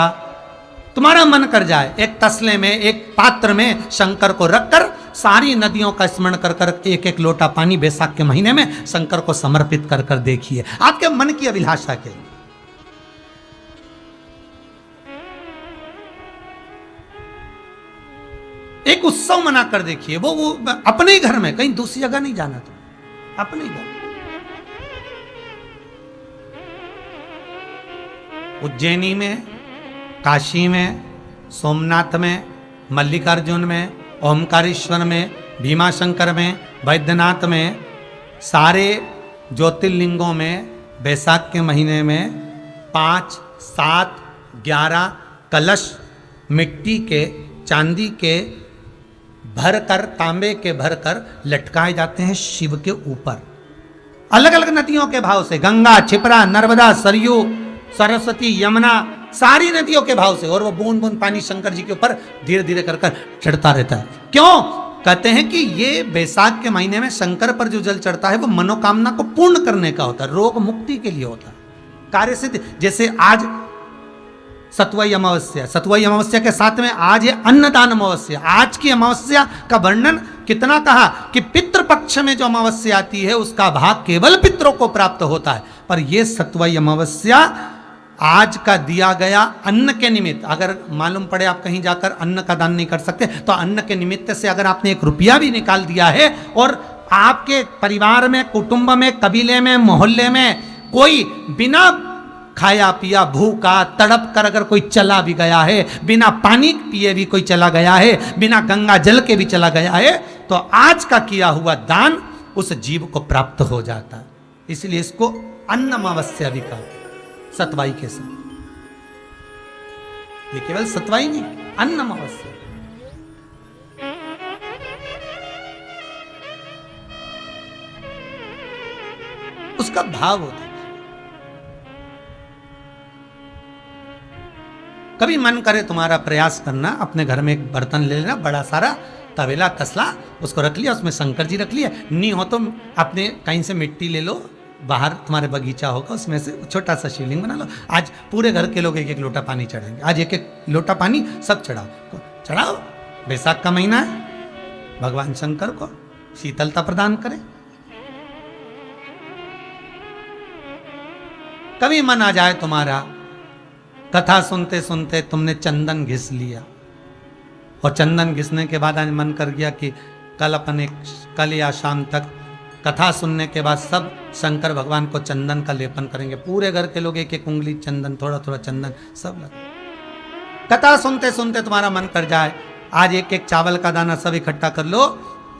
Speaker 1: तुम्हारा मन कर जाए एक तसले में, एक पात्र में शंकर को रखकर सारी नदियों का स्मरण कर कर एक एक लोटा पानी बैसाख के महीने में शंकर को समर्पित कर कर देखिए, आपके मन की अभिलाषा के लिए। एक उत्सव मना कर देखिए, वो अपने ही घर में, कहीं दूसरी जगह नहीं जाना, तो अपने ही घर। उज्जैनी में, काशी में, सोमनाथ में, मल्लिकार्जुन में, ओमकारेश्वर में, भीमाशंकर में, वैद्यनाथ में, सारे ज्योतिर्लिंगों में बैसाख के महीने में 5, 7, 11 कलश मिट्टी के, चांदी के भरकर, तांबे के भरकर लटकाए जाते हैं शिव के ऊपर, अलग अलग नदियों के भाव से, गंगा, छिपरा, नर्मदा, सरयू, सरस्वती, यमुना, सारी नदियों के भाव से, और वो बूंद बूंद पानी शंकर जी के ऊपर धीरे धीरे कर कर चढ़ता रहता है। क्यों? कहते हैं कि ये बैसाख के महीने में शंकर पर जो जल चढ़ता है वो मनोकामना को पूर्ण करने का होता है, रोग मुक्ति के लिए होता है, कार्य सिद्धि। जैसे आज सतुवाई अमावस्या, सतुवाई अमावस्या के साथ में आज है अन्नदान अमावस्या। आज की अमावस्या का वर्णन कितना कहा कि पितृपक्ष में जो अमावस्या आती है उसका भाग केवल पितरों को प्राप्त होता है, पर यह सतुवाई अमावस्या आज का दिया गया अन्न के निमित्त, अगर मालूम पड़े आप कहीं जाकर अन्न का दान नहीं कर सकते तो अन्न के निमित्त से अगर आपने 1 रुपया भी निकाल दिया है, और आपके परिवार में, कुटुंब में, कबीले में, मोहल्ले में कोई बिना खाया पिया, भूखा, तड़प कर अगर कोई चला भी गया है, बिना पानी पिए भी कोई चला गया है, बिना गंगा जल के भी चला गया है, तो आज का किया हुआ दान उस जीव को प्राप्त हो जाता है। इसलिए इसको अन्न अमावस्या भी कहा, सतवाई के साथ। ये केवल सतवाई नहीं, अन्न अमावस्या। उसका भाव होता है। कभी मन करे तुम्हारा प्रयास करना, अपने घर में एक बर्तन ले लेना, बड़ा सारा तवेला, तसला, उसको रख लिया, उसमें शंकर जी रख लिया, नहीं हो तो अपने कहीं से मिट्टी ले लो, बाहर तुम्हारे बगीचा होगा उसमें से छोटा सा शिवलिंग बना लो। आज पूरे घर के लोग 1-1 लोटा पानी चढ़ाएंगे, आज 1-1 लोटा पानी सब चढ़ाओ, चढ़ाओ। बैसाख का महीना है, भगवान शंकर को शीतलता प्रदान करें। कभी मन आ जाए तुम्हारा, कथा सुनते सुनते तुमने चंदन घिस लिया, और चंदन घिसने के बाद आज मन कर गया कि कल या शाम तक कथा सुनने के बाद सब शंकर भगवान को चंदन का लेपन करेंगे, पूरे घर के लोग 1-1 उंगली चंदन, थोड़ा थोड़ा चंदन सब लगा। कथा सुनते सुनते तुम्हारा मन कर जाए आज 1-1 चावल का दाना सब इकट्ठा कर लो,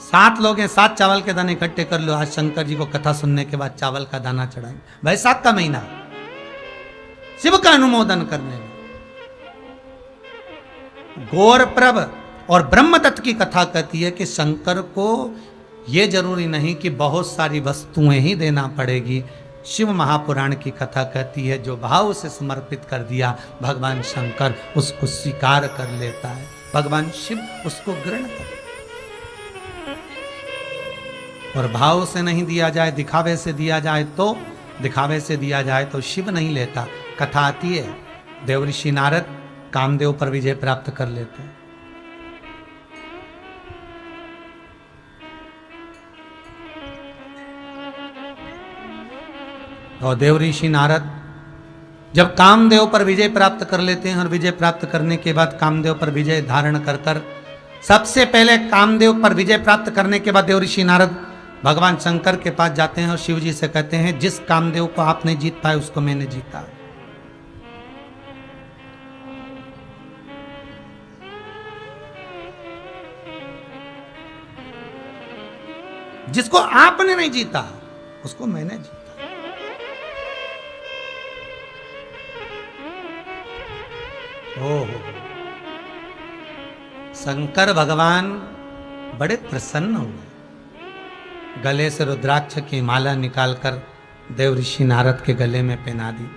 Speaker 1: 7 लोग हैं, 7 चावल के दाने इकट्ठे कर लो, आज शंकर जी को कथा सुनने के बाद चावल का दाना चढ़ाएंगे। बैसाख का महीना, शिव का अनुमोदन करने में। गौर प्रभ और ब्रह्मदत्त की कथा कहती है कि शंकर को यह जरूरी नहीं कि बहुत सारी वस्तुएं ही देना पड़ेगी। शिव महापुराण की कथा कहती है जो भाव से समर्पित कर दिया भगवान शंकर उसको स्वीकार कर लेता है, भगवान शिव उसको ग्रहण कर। और भाव से नहीं दिया जाए, दिखावे से दिया जाए तो, दिखावे से दिया जाए तो शिव नहीं लेता। कथा आती है देवऋषि नारद कामदेव पर विजय प्राप्त कर लेते हैं। और देवऋषि नारद जब कामदेव पर विजय प्राप्त कर लेते हैं और विजय प्राप्त करने के बाद कामदेव पर विजय धारण कर कर सबसे पहले कामदेव पर विजय प्राप्त करने के बाद देवऋषि नारद भगवान शंकर के पास जाते हैं और शिव जी से कहते हैं जिस कामदेव को आप नहीं जीत पाए उसको मैंने जीता। जिसको आपने नहीं जीता उसको मैंने जीता। ओहो, शंकर भगवान बड़े प्रसन्न हुए, गले से रुद्राक्ष की माला निकालकर देवऋषि नारद के गले में पहना दी।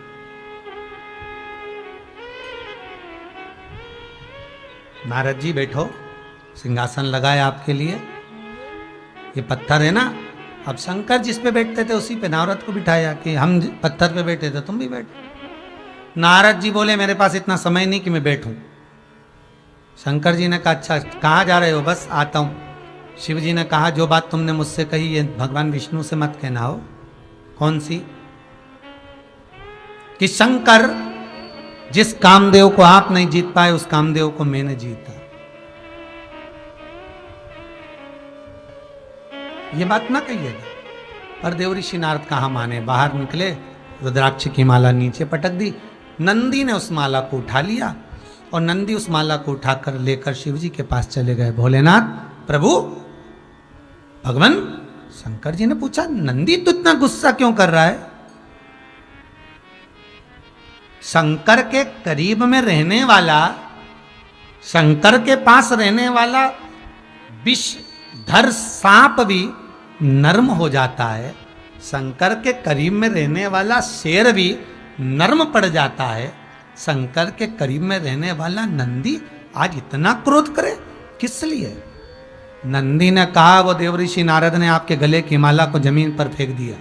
Speaker 1: नारद जी बैठो, सिंहासन लगाए आपके लिए, ये पत्थर है ना। अब शंकर जिस पे बैठते थे उसी पे नारद को बिठाया कि हम पत्थर पे बैठे थे तुम भी बैठो। नारद जी बोले मेरे पास इतना समय नहीं कि मैं बैठूं। शंकर जी ने कहा अच्छा कहाँ जा रहे हो? बस आता हूं। शिव जी ने कहा जो बात तुमने मुझसे कही ये भगवान विष्णु से मत कहना हो। कौन सी? कि शंकर जिस कामदेव को आप नहीं जीत पाए उस कामदेव को मैंने जीता। ये बात ना कहिएगा। पर देवऋषि नारद कहाँ माने, बाहर निकले, रुद्राक्ष की माला नीचे पटक दी। नंदी ने उस माला को उठा लिया और नंदी उस माला को उठाकर लेकर शिव जी के पास चले गए। भोलेनाथ प्रभु, भगवान शंकर जी ने पूछा नंदी तो इतना गुस्सा क्यों कर रहा है? शंकर के करीब में रहने वाला, शंकर के पास रहने वाला विषधर सांप भी नर्म हो जाता है। शंकर के करीब में रहने वाला शेर भी नर्म पड़ जाता है। शंकर के करीब में रहने वाला नंदी आज इतना क्रोध करे किस लिए? नंदी ने कहा वो देवऋषि नारद ने आपके गले की माला को जमीन पर फेंक दिया।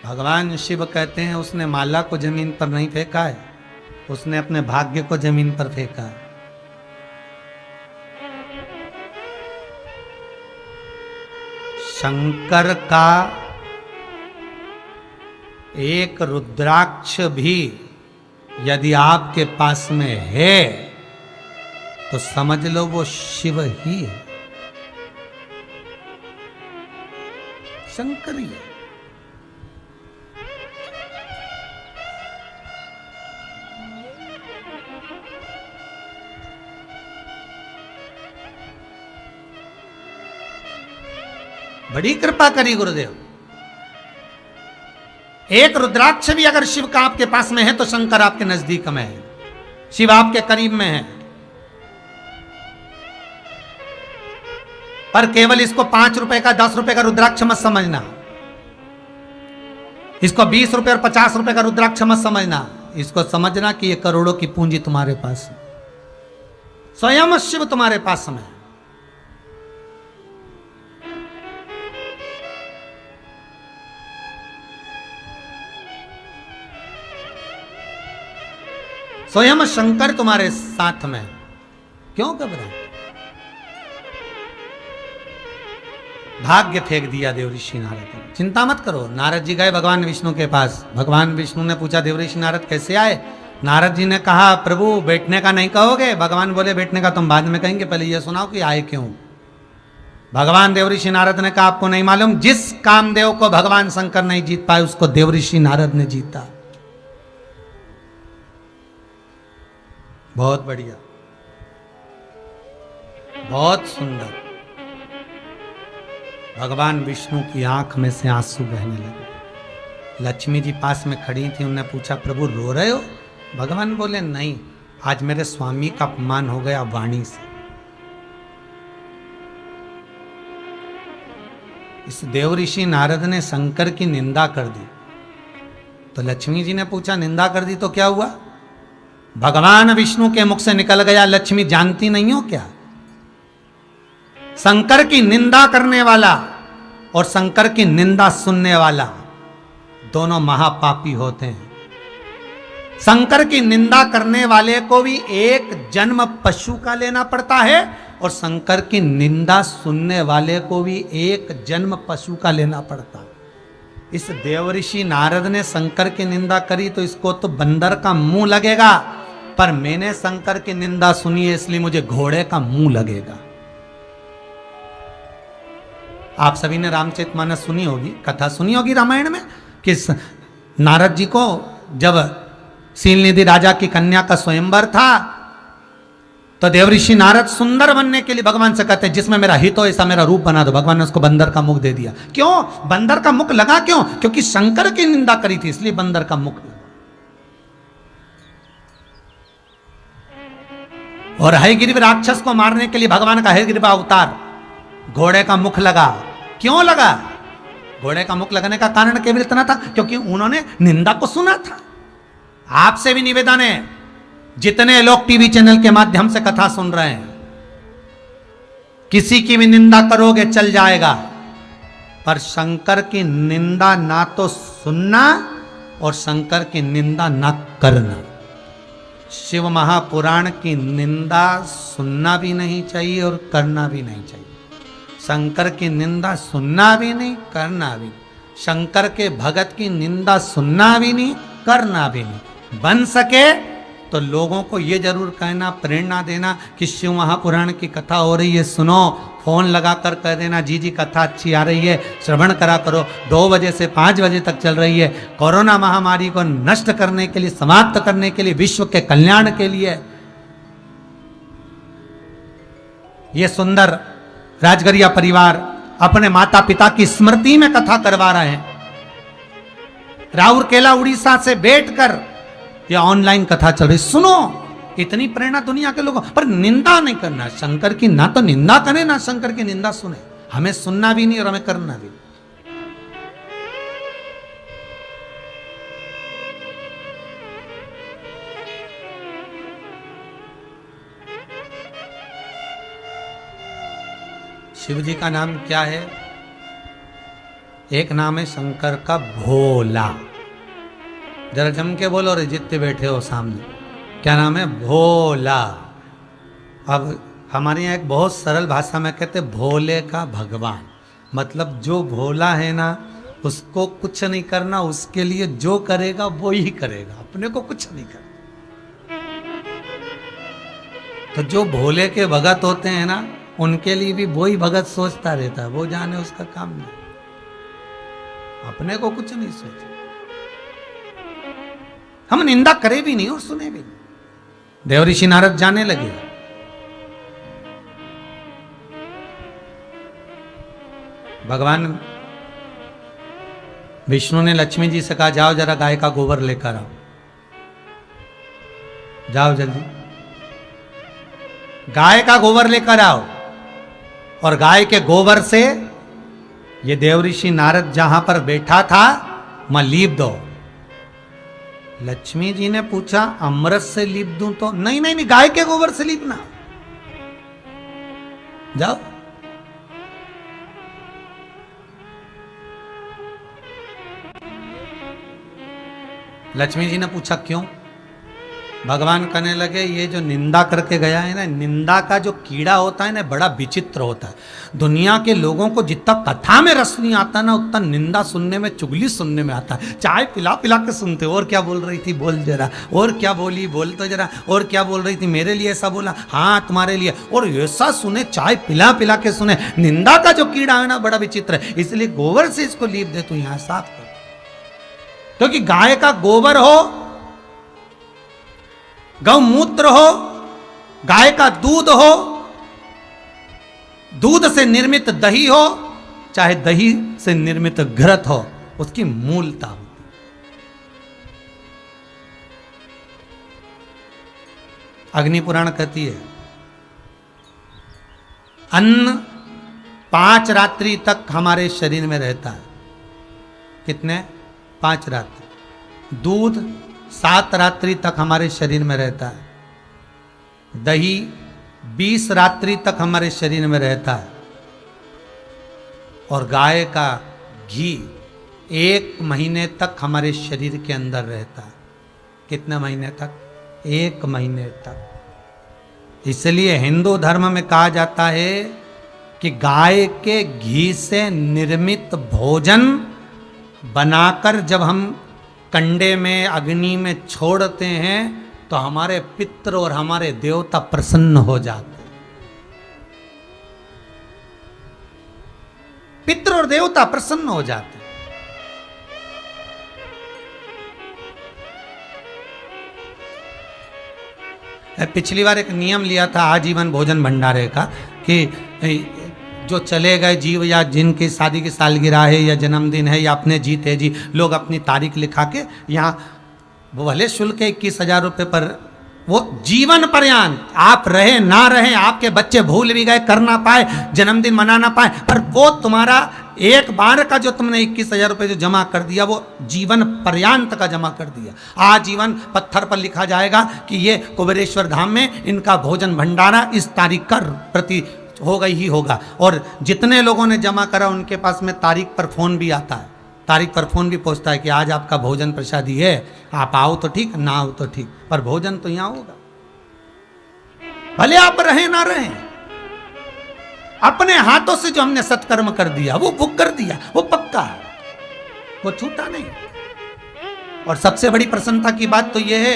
Speaker 1: भगवान शिव कहते हैं उसने माला को जमीन पर नहीं फेंका है, उसने अपने भाग्य को जमीन पर फेंका है। शंकर का एक रुद्राक्ष भी यदि आपके पास में है तो समझ लो वो शिव ही है, शंकर ही है। बड़ी कृपा करी गुरुदेव। एक रुद्राक्ष भी अगर शिव का आपके पास में है तो शंकर आपके नजदीक में है, शिव आपके करीब में है। पर केवल इसको 5 रुपए का 10 रुपए का रुद्राक्ष मत समझना, इसको 20 रुपए और 50 रुपए का रुद्राक्ष मत समझना। इसको समझना कि ये करोड़ों की पूंजी तुम्हारे पास है, स्वयं शिव तुम्हारे पास में। स्वयं शंकर तुम्हारे साथ में, क्यों घबराओ? भाग्य फेंक दिया देवऋषि नारद ने। चिंता मत करो। नारद जी गए भगवान विष्णु के पास। भगवान विष्णु ने पूछा देवऋषि नारद कैसे आए? नारद जी ने कहा प्रभु बैठने का नहीं कहोगे? भगवान बोले बैठने का तुम बाद में कहेंगे, पहले यह सुनाओ कि आए क्यों। भगवान देवऋषि नारद ने कहा आपको नहीं मालूम, जिस कामदेव को भगवान शंकर नहीं जीत पाए उसको देवऋषि नारद ने जीता। बहुत बढ़िया, बहुत सुंदर। भगवान विष्णु की आंख में से आंसू बहने लगे। लक्ष्मी जी पास में खड़ी थी, उन्होंने पूछा प्रभु रो रहे हो? भगवान बोले नहीं, आज मेरे स्वामी का अपमान हो गया वाणी से। इस देव ऋषि नारद ने शंकर की निंदा कर दी। तो लक्ष्मी जी ने पूछा निंदा कर दी तो क्या हुआ? भगवान विष्णु के मुख से निकल गया, लक्ष्मी जानती नहीं हो क्या? शंकर की निंदा करने वाला और शंकर की निंदा सुनने वाला दोनों महापापी होते हैं। शंकर की निंदा करने वाले को भी एक जन्म पशु का लेना पड़ता है और शंकर की निंदा सुनने वाले को भी एक जन्म पशु का लेना पड़ता है। इस देवऋषि नारद ने शंकर की निंदा करी तो इसको तो बंदर का मुंह लगेगा, पर मैंने शंकर की निंदा सुनी है इसलिए मुझे घोड़े का मुंह लगेगा। आप सभी ने रामचरितमानस सुनी होगी, कथा सुनी होगी रामायण में कि नारद जी को जब शीलनिधि राजा की कन्या का स्वयंवर था तो देवऋषि नारद सुंदर बनने के लिए भगवान से कहते हैं जिसमें मेरा हित हो ऐसा मेरा रूप बना दो। भगवान ने उसको बंदर का मुख दे दिया। क्यों बंदर का मुख लगा? क्यों? क्योंकि शंकर की निंदा करी थी इसलिए बंदर का मुख लगा। और हयग्रीव राक्षस को मारने के लिए भगवान का हयग्रीव अवतार, घोड़े का मुख लगा। क्यों लगा? घोड़े का मुख लगने का कारण केवल इतना था क्योंकि उन्होंने निंदा को सुना था। आपसे भी निवेदन है, जितने लोग टीवी चैनल के माध्यम से कथा सुन रहे हैं, किसी की भी निंदा करोगे चल जाएगा, पर शंकर की निंदा ना तो सुनना और शंकर की निंदा ना करना। शिव महापुराण की निंदा सुनना भी नहीं चाहिए और करना भी नहीं चाहिए। शंकर की निंदा सुनना भी नहीं, करना भी नहीं। शंकर के भगत की निंदा सुनना भी नहीं, करना भी नहीं। बन सके तो लोगों को ये जरूर कहना, प्रेरणा देना कि शिव महापुराण की कथा हो रही है, सुनो। फोन लगाकर कह देना जी जी कथा अच्छी आ रही है, श्रवण करा करो। 2 बजे से 5 बजे तक चल रही है। कोरोना महामारी को नष्ट करने के लिए, समाप्त करने के लिए, विश्व के कल्याण के लिए ये सुंदर राजगरिया परिवार अपने माता पिता की स्मृति में कथा करवा रहे हैं। राउरकेला उड़ीसा से बैठकर यह ऑनलाइन कथा चल रही। सुनो, इतनी प्रेरणा दुनिया के लोगों, पर निंदा नहीं करना। शंकर की ना तो निंदा करें ना शंकर की निंदा सुने। हमें सुनना भी नहीं और हमें करना भी नहीं। शिव जी का नाम क्या है? एक नाम है शंकर का भोला। जरा जम के बोलो रे जितने बैठे हो सामने, क्या नाम है? भोला। अब हमारे यहाँ एक बहुत सरल भाषा में कहते भोले का भगवान, मतलब जो भोला है ना उसको कुछ नहीं करना, उसके लिए जो करेगा वो ही करेगा, अपने को कुछ नहीं करना। तो जो भोले के भगत होते हैं ना उनके लिए भी वही भगत सोचता रहता है, वो जाने उसका काम नहीं, अपने को कुछ नहीं सोचे। हम निंदा करे भी नहीं और सुने भी नहीं। देवऋषि नारद जाने लगे। भगवान विष्णु ने लक्ष्मी जी से कहा जाओ जरा गाय का गोबर लेकर आओ, जाओ जल्दी गाय का गोबर लेकर आओ। और गाय के गोबर से ये देवऋषि नारद जहां पर बैठा था वहां लीप दो। लक्ष्मी जी ने पूछा अमृत से लीप दूं तो? नहीं नहीं नहीं, गाय के गोबर से लीपना। जाओ। लक्ष्मी जी ने पूछा क्यों? भगवान कहने लगे ये जो निंदा करके गया है ना, निंदा का जो कीड़ा होता है ना बड़ा विचित्र होता है। दुनिया के लोगों को जितना कथा में रस नहीं आता ना उतना निंदा सुनने में, चुगली सुनने में आता है। चाय पिला पिला के सुनते, और क्या बोल रही थी बोल जरा, और क्या बोली बोल तो जरा, और क्या बोल रही थी मेरे लिए ऐसा बोला, हाँ तुम्हारे लिए, और ऐसा सुने, चाय पिला पिला के सुने। निंदा का जो कीड़ा है ना बड़ा विचित्र है, इसलिए गोबर से इसको लीप दे, तू यहाँ साफ कर। क्योंकि गाय का गोबर हो, गौमूत्र हो, गाय का दूध हो, दूध से निर्मित दही हो, चाहे दही से निर्मित घृत हो, उसकी मूलता होती। अग्नि पुराण कहती है अन्न 5 रात्रि तक हमारे शरीर में रहता है। कितने? 5 रात्रि। दूध 7 रात्रि तक हमारे शरीर में रहता है। दही 20 रात्रि तक हमारे शरीर में रहता है। और गाय का घी 1 महीने तक हमारे शरीर के अंदर रहता है। कितने महीने तक? 1 महीने तक। इसलिए हिंदू धर्म में कहा जाता है कि गाय के घी से निर्मित भोजन बनाकर जब हम कंडे में अग्नि में छोड़ते हैं तो हमारे पितृ और हमारे देवता प्रसन्न हो जाते हैं। पितृ और देवता प्रसन्न हो जाते हैं। पिछली बार एक नियम लिया था आजीवन भोजन भंडारे का कि जो चले गए जीव या जिनकी शादी की सालगिरह है या जन्मदिन है या अपने जीते जी लोग अपनी तारीख लिखा के यहाँ वो भले शुल्क 21,000 रुपये पर वो जीवन पर्यंत आप रहे ना रहे, आपके बच्चे भूल भी गए, कर ना पाए, जन्मदिन मना ना पाए, पर वो तुम्हारा एक बार का जो तुमने 21,000 रुपये जो जमा कर दिया वो जीवन पर्यंत का जमा कर दिया। आजीवन पत्थर पर लिखा जाएगा कि ये कुबेरेश्वर धाम में इनका भोजन भंडारा इस तारीख का प्रति होगा ही होगा। और जितने लोगों ने जमा करा उनके पास में तारीख पर फोन भी आता है, तारीख पर फोन भी पहुंचता है कि आज आपका भोजन प्रसादी है, आप आओ तो ठीक, ना आओ तो ठीक, पर भोजन तो यहां होगा। भले आप रहे ना रहे, अपने हाथों से जो हमने सत्कर्म कर दिया वो बुक कर दिया, वो पक्का है, वो छूटा नहीं। और सबसे बड़ी प्रसन्नता की बात तो यह है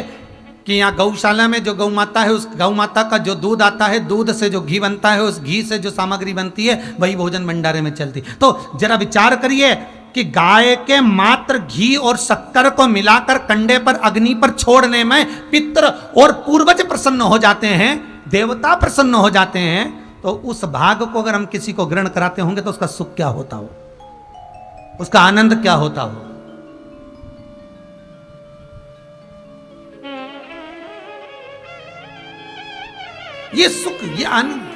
Speaker 1: कि यहाँ गौशाला में जो गौ माता है उस गौ माता का जो दूध आता है, दूध से जो घी बनता है, उस घी से जो सामग्री बनती है वही भोजन भंडारे में चलती। तो जरा विचार करिए कि गाय के मात्र घी और शक्कर को मिलाकर कंडे पर अग्नि पर छोड़ने में पितृ और पूर्वज प्रसन्न हो जाते हैं, देवता प्रसन्न हो जाते हैं, तो उस भाग को अगर हम किसी को ग्रहण कराते होंगे तो उसका सुख क्या होता हो, उसका आनंद क्या होता हो। ये सुख, ये आनंद।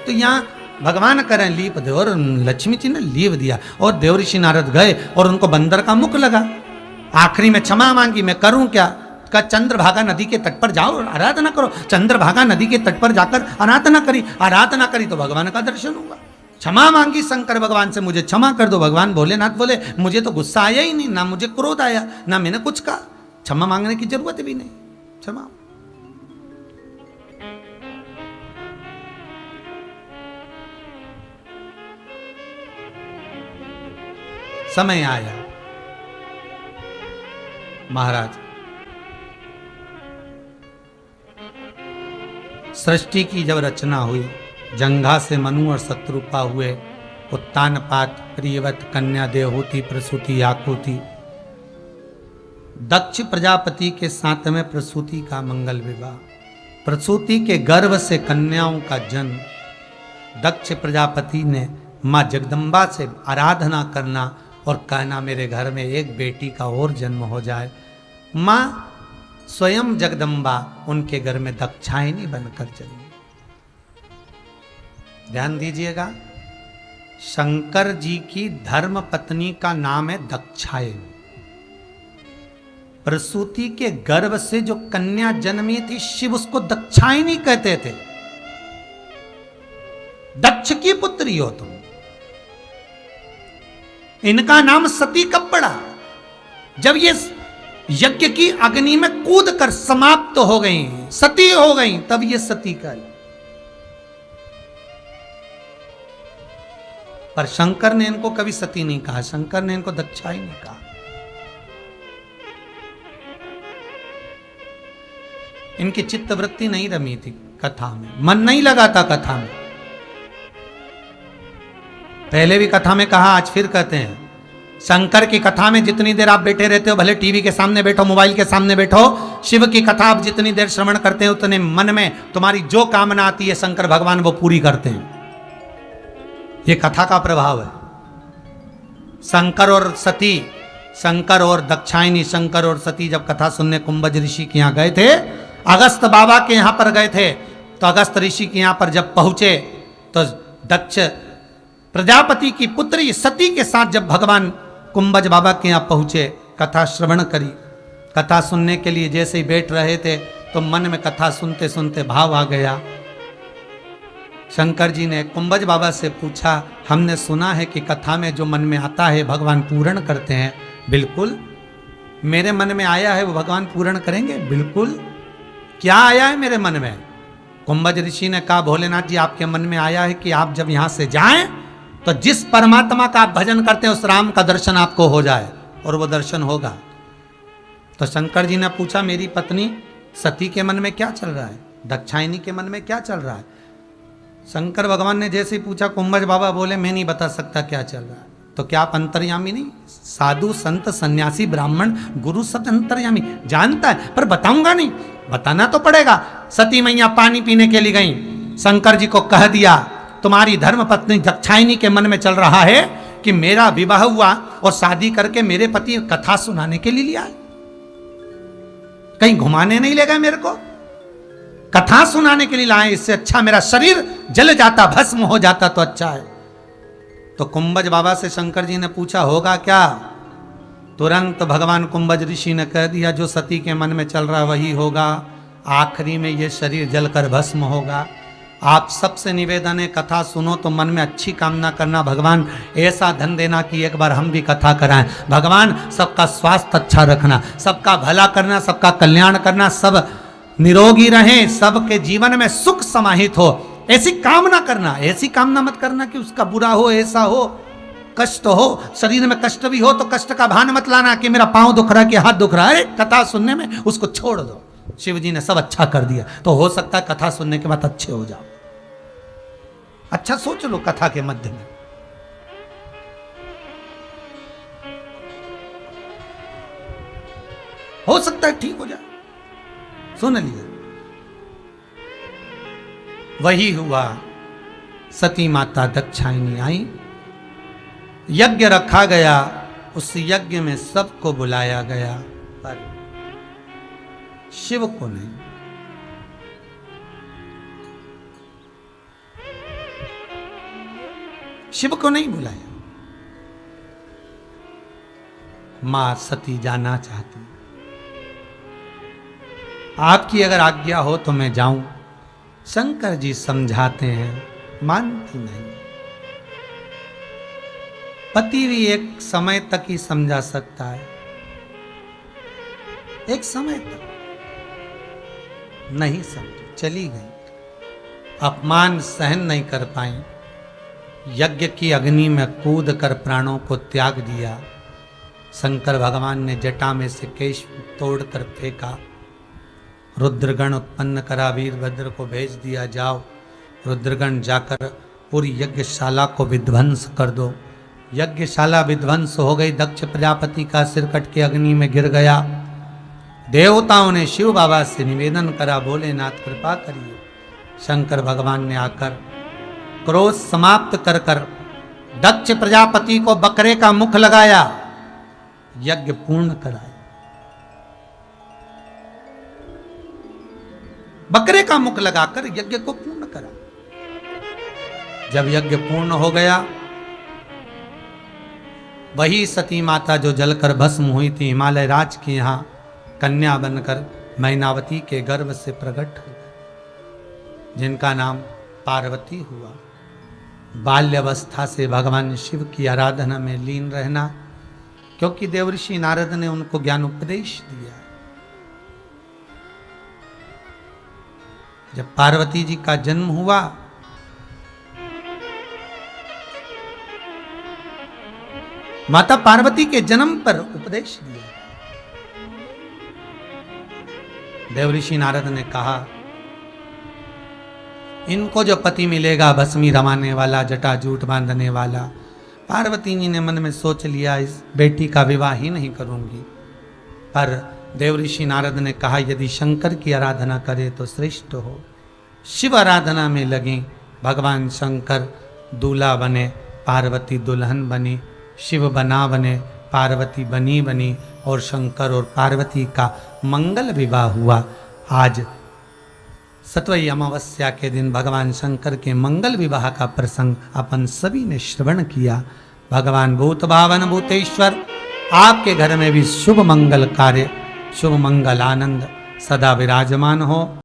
Speaker 1: तो यहां भगवान करें लीप दे, और लक्ष्मी जी ने लीप दिया और देवऋषि नारद गए और उनको बंदर का मुख लगा। आखिरी में क्षमा मांगी, मैं करूं क्या? का चंद्रभागा नदी के तट पर जाओ और आराधना करो। चंद्रभागा नदी के तट पर जाकर आराधना करी तो भगवान का दर्शन हुआ। क्षमा मांगी शंकर भगवान से, मुझे क्षमा कर दो। भगवान भोलेनाथ बोले मुझे तो गुस्सा आया ही नहीं, ना मुझे क्रोध आया, ना मैंने कुछ कहा, क्षमा मांगने की जरूरत भी नहीं, क्षमा। समय आया महाराज, सृष्टि की जब रचना हुई, जंघा से मनु और शत्रुपा हुए, उत्तानपात प्रियवत कन्या देवहूति प्रसूति आकुति। दक्ष प्रजापति के साथ में प्रसूति का मंगल विवाह, प्रसूति के गर्भ से कन्याओं का जन्म। दक्ष प्रजापति ने माँ जगदम्बा से आराधना करना और कहना मेरे घर में एक बेटी का और जन्म हो जाए। माँ स्वयं जगदम्बा उनके घर में दक्षायनी बनकर चली। ध्यान दीजिएगा, शंकर जी की धर्म पत्नी का नाम है दक्षायनी। प्रसूति के गर्भ से जो कन्या जन्मी थी, शिव उसको दक्षायनी कहते थे। दक्ष की पुत्री हो तुम। इनका नाम सती कब पड़ा? जब ये यज्ञ की अग्नि में कूद कर समाप्त हो गई, सती हो गई, तब ये सती का। पर शंकर ने इनको कभी सती नहीं कहा, शंकर ने इनको दक्षायनी कहा। इनकी चित्तवृत्ति नहीं रमी थी कथा में, मन नहीं लगा था कथा में। पहले भी कथा में कहा, आज फिर कहते हैं, शंकर की कथा में जितनी देर आप बैठे रहते हो, भले टीवी के सामने बैठो, मोबाइल के सामने बैठो, शिव की कथा आप जितनी देर श्रवण करते हो उतने मन में तुम्हारी जो कामना आती है शंकर भगवान वो पूरी करते हैं। ये कथा का प्रभाव है। शंकर और सती, शंकर और दक्षायनी, शंकर और सती जब कथा सुनने कुंभज ऋषि के यहाँ गए थे, अगस्त बाबा के यहाँ पर गए थे, तो अगस्त ऋषि के यहाँ पर जब पहुंचे तो दक्ष प्रजापति की पुत्री सती के साथ जब भगवान कुंभज बाबा के यहाँ पहुंचे, कथा श्रवण करी। कथा सुनने के लिए जैसे ही बैठ रहे थे तो मन में कथा सुनते सुनते भाव आ गया। शंकर जी ने कुंभज बाबा से पूछा, हमने सुना है कि कथा में जो मन में आता है भगवान पूर्ण करते हैं। बिल्कुल, मेरे मन में आया है वो भगवान पूर्ण करेंगे। बिल्कुल, क्या आया है मेरे मन में? कुंभज ऋषि ने कहा, भोलेनाथ जी आपके मन में आया है कि आप जब यहां से जाएं तो जिस परमात्मा का आप भजन करते हैं उस राम का दर्शन आपको हो जाए, और वो दर्शन होगा। तो शंकर जी ने पूछा, मेरी पत्नी सती के मन में क्या चल रहा है, दक्षायनी के मन में क्या चल रहा है? शंकर भगवान ने जैसे ही पूछा, कुंभज बाबा बोले, मैं नहीं बता सकता क्या चल रहा है। तो क्या आप अंतर्यामी नहीं? साधु संत सन्यासी ब्राह्मण गुरु सब अंतर्यामी, जानता है, पर बताऊंगा नहीं। बताना तो पड़ेगा। सती मैया पानी पीने के लिए गई, शंकर जी को कह दिया, तुम्हारी धर्म पत्नी दक्षायनी के मन में चल रहा है कि मेरा विवाह हुआ और शादी करके मेरे पति कथा सुनाने के लिए लिया है, कहीं घुमाने नहीं ले गए मेरे को, कथा सुनाने के लिए लाए। इससे अच्छा मेरा शरीर जल जाता, भस्म हो जाता तो अच्छा है। तो कुंभज बाबा से शंकर जी ने पूछा, होगा क्या? तुरंत भगवान कुंभज ऋषि ने कह दिया, जो सती के मन में चल रहा वही होगा। आखिरी में ये शरीर जलकर भस्म होगा। आप सबसे निवेदन है, कथा सुनो तो मन में अच्छी कामना करना, भगवान ऐसा धन देना कि एक बार हम भी कथा कराएं। भगवान सबका स्वास्थ्य अच्छा रखना, सबका भला करना, सबका कल्याण करना, सब निरोगी रहें, सबके जीवन में सुख समाहित हो, ऐसी कामना करना। ऐसी कामना मत करना कि उसका बुरा हो, ऐसा हो, कष्ट हो, शरीर में कष्ट भी हो तो कष्ट का भान मत लाना कि मेरा पांव दुख रहा है कि हाथ दुख रहा है। कथा सुनने में उसको छोड़ दो। शिव जी ने सब अच्छा कर दिया, तो हो सकता है कथा सुनने के बाद अच्छे हो जाओ। अच्छा सोच लो, कथा के मध्य में हो सकता है ठीक हो जाए। सुन लिया, वही हुआ। सती माता दक्षायनी आई, यज्ञ रखा गया, उस यज्ञ में सबको बुलाया गया, पर शिव को नहीं। शिव को नहीं बुलाया। मां सती जाना चाहती, आपकी अगर आज्ञा हो तो मैं जाऊं। शंकर जी समझाते हैं, मानती नहीं। पति भी एक समय तक ही समझा सकता है, एक समय तक नहीं समझी, चली गई। अपमान सहन नहीं कर पाई, यज्ञ की अग्नि में कूद कर प्राणों को त्याग दिया। शंकर भगवान ने जटा में से केश तोड़कर फेंका, रुद्रगण उत्पन्न करा, वीरभद्र को भेज दिया, जाओ रुद्रगण जाकर पूरी यज्ञशाला को विध्वंस कर दो। यज्ञशाला विध्वंस हो गई, दक्ष प्रजापति का सिर कट के अग्नि में गिर गया। देवताओं ने शिव बाबा से निवेदन करा, भोलेनाथ कृपा करिए। शंकर भगवान ने आकर क्रोध समाप्त कर कर दक्ष प्रजापति को बकरे का मुख लगाया, यज्ञ पूर्ण कराया। बकरे का मुख लगाकर यज्ञ को पूर्ण करा। जब यज्ञ पूर्ण हो गया, वही सती माता जो जलकर भस्म हुई थी, हिमालय राज की यहां कन्या बनकर मैनावती के गर्भ से प्रकट हुई, जिनका नाम पार्वती हुआ। बाल्यावस्था से भगवान शिव की आराधना में लीन रहना, क्योंकि देवऋषि नारद ने उनको ज्ञान उपदेश दिया। जब पार्वती जी का जन्म हुआ, माता पार्वती के जन्म पर उपदेश दिया। देवऋषि नारद ने कहा, इनको जो पति मिलेगा भस्मी रमाने वाला, जटा जूट बांधने वाला। पार्वती जी ने मन में सोच लिया, इस बेटी का विवाह ही नहीं करूंगी। पर देवऋषि नारद ने कहा, यदि शंकर की आराधना करे तो श्रेष्ठ हो। शिव आराधना में लगे, भगवान शंकर दूल्हा बने, पार्वती दुल्हन बनी, शिव बना बने, पार्वती बनी, और शंकर और पार्वती का मंगल विवाह हुआ। आज सतवई अमावस्या के दिन भगवान शंकर के मंगल विवाह का प्रसंग अपन सभी ने श्रवण किया। भगवान भूत भावन भूतेश्वर आपके घर में भी शुभ मंगल कार्य, शुभ मंगल आनंद सदा विराजमान हो।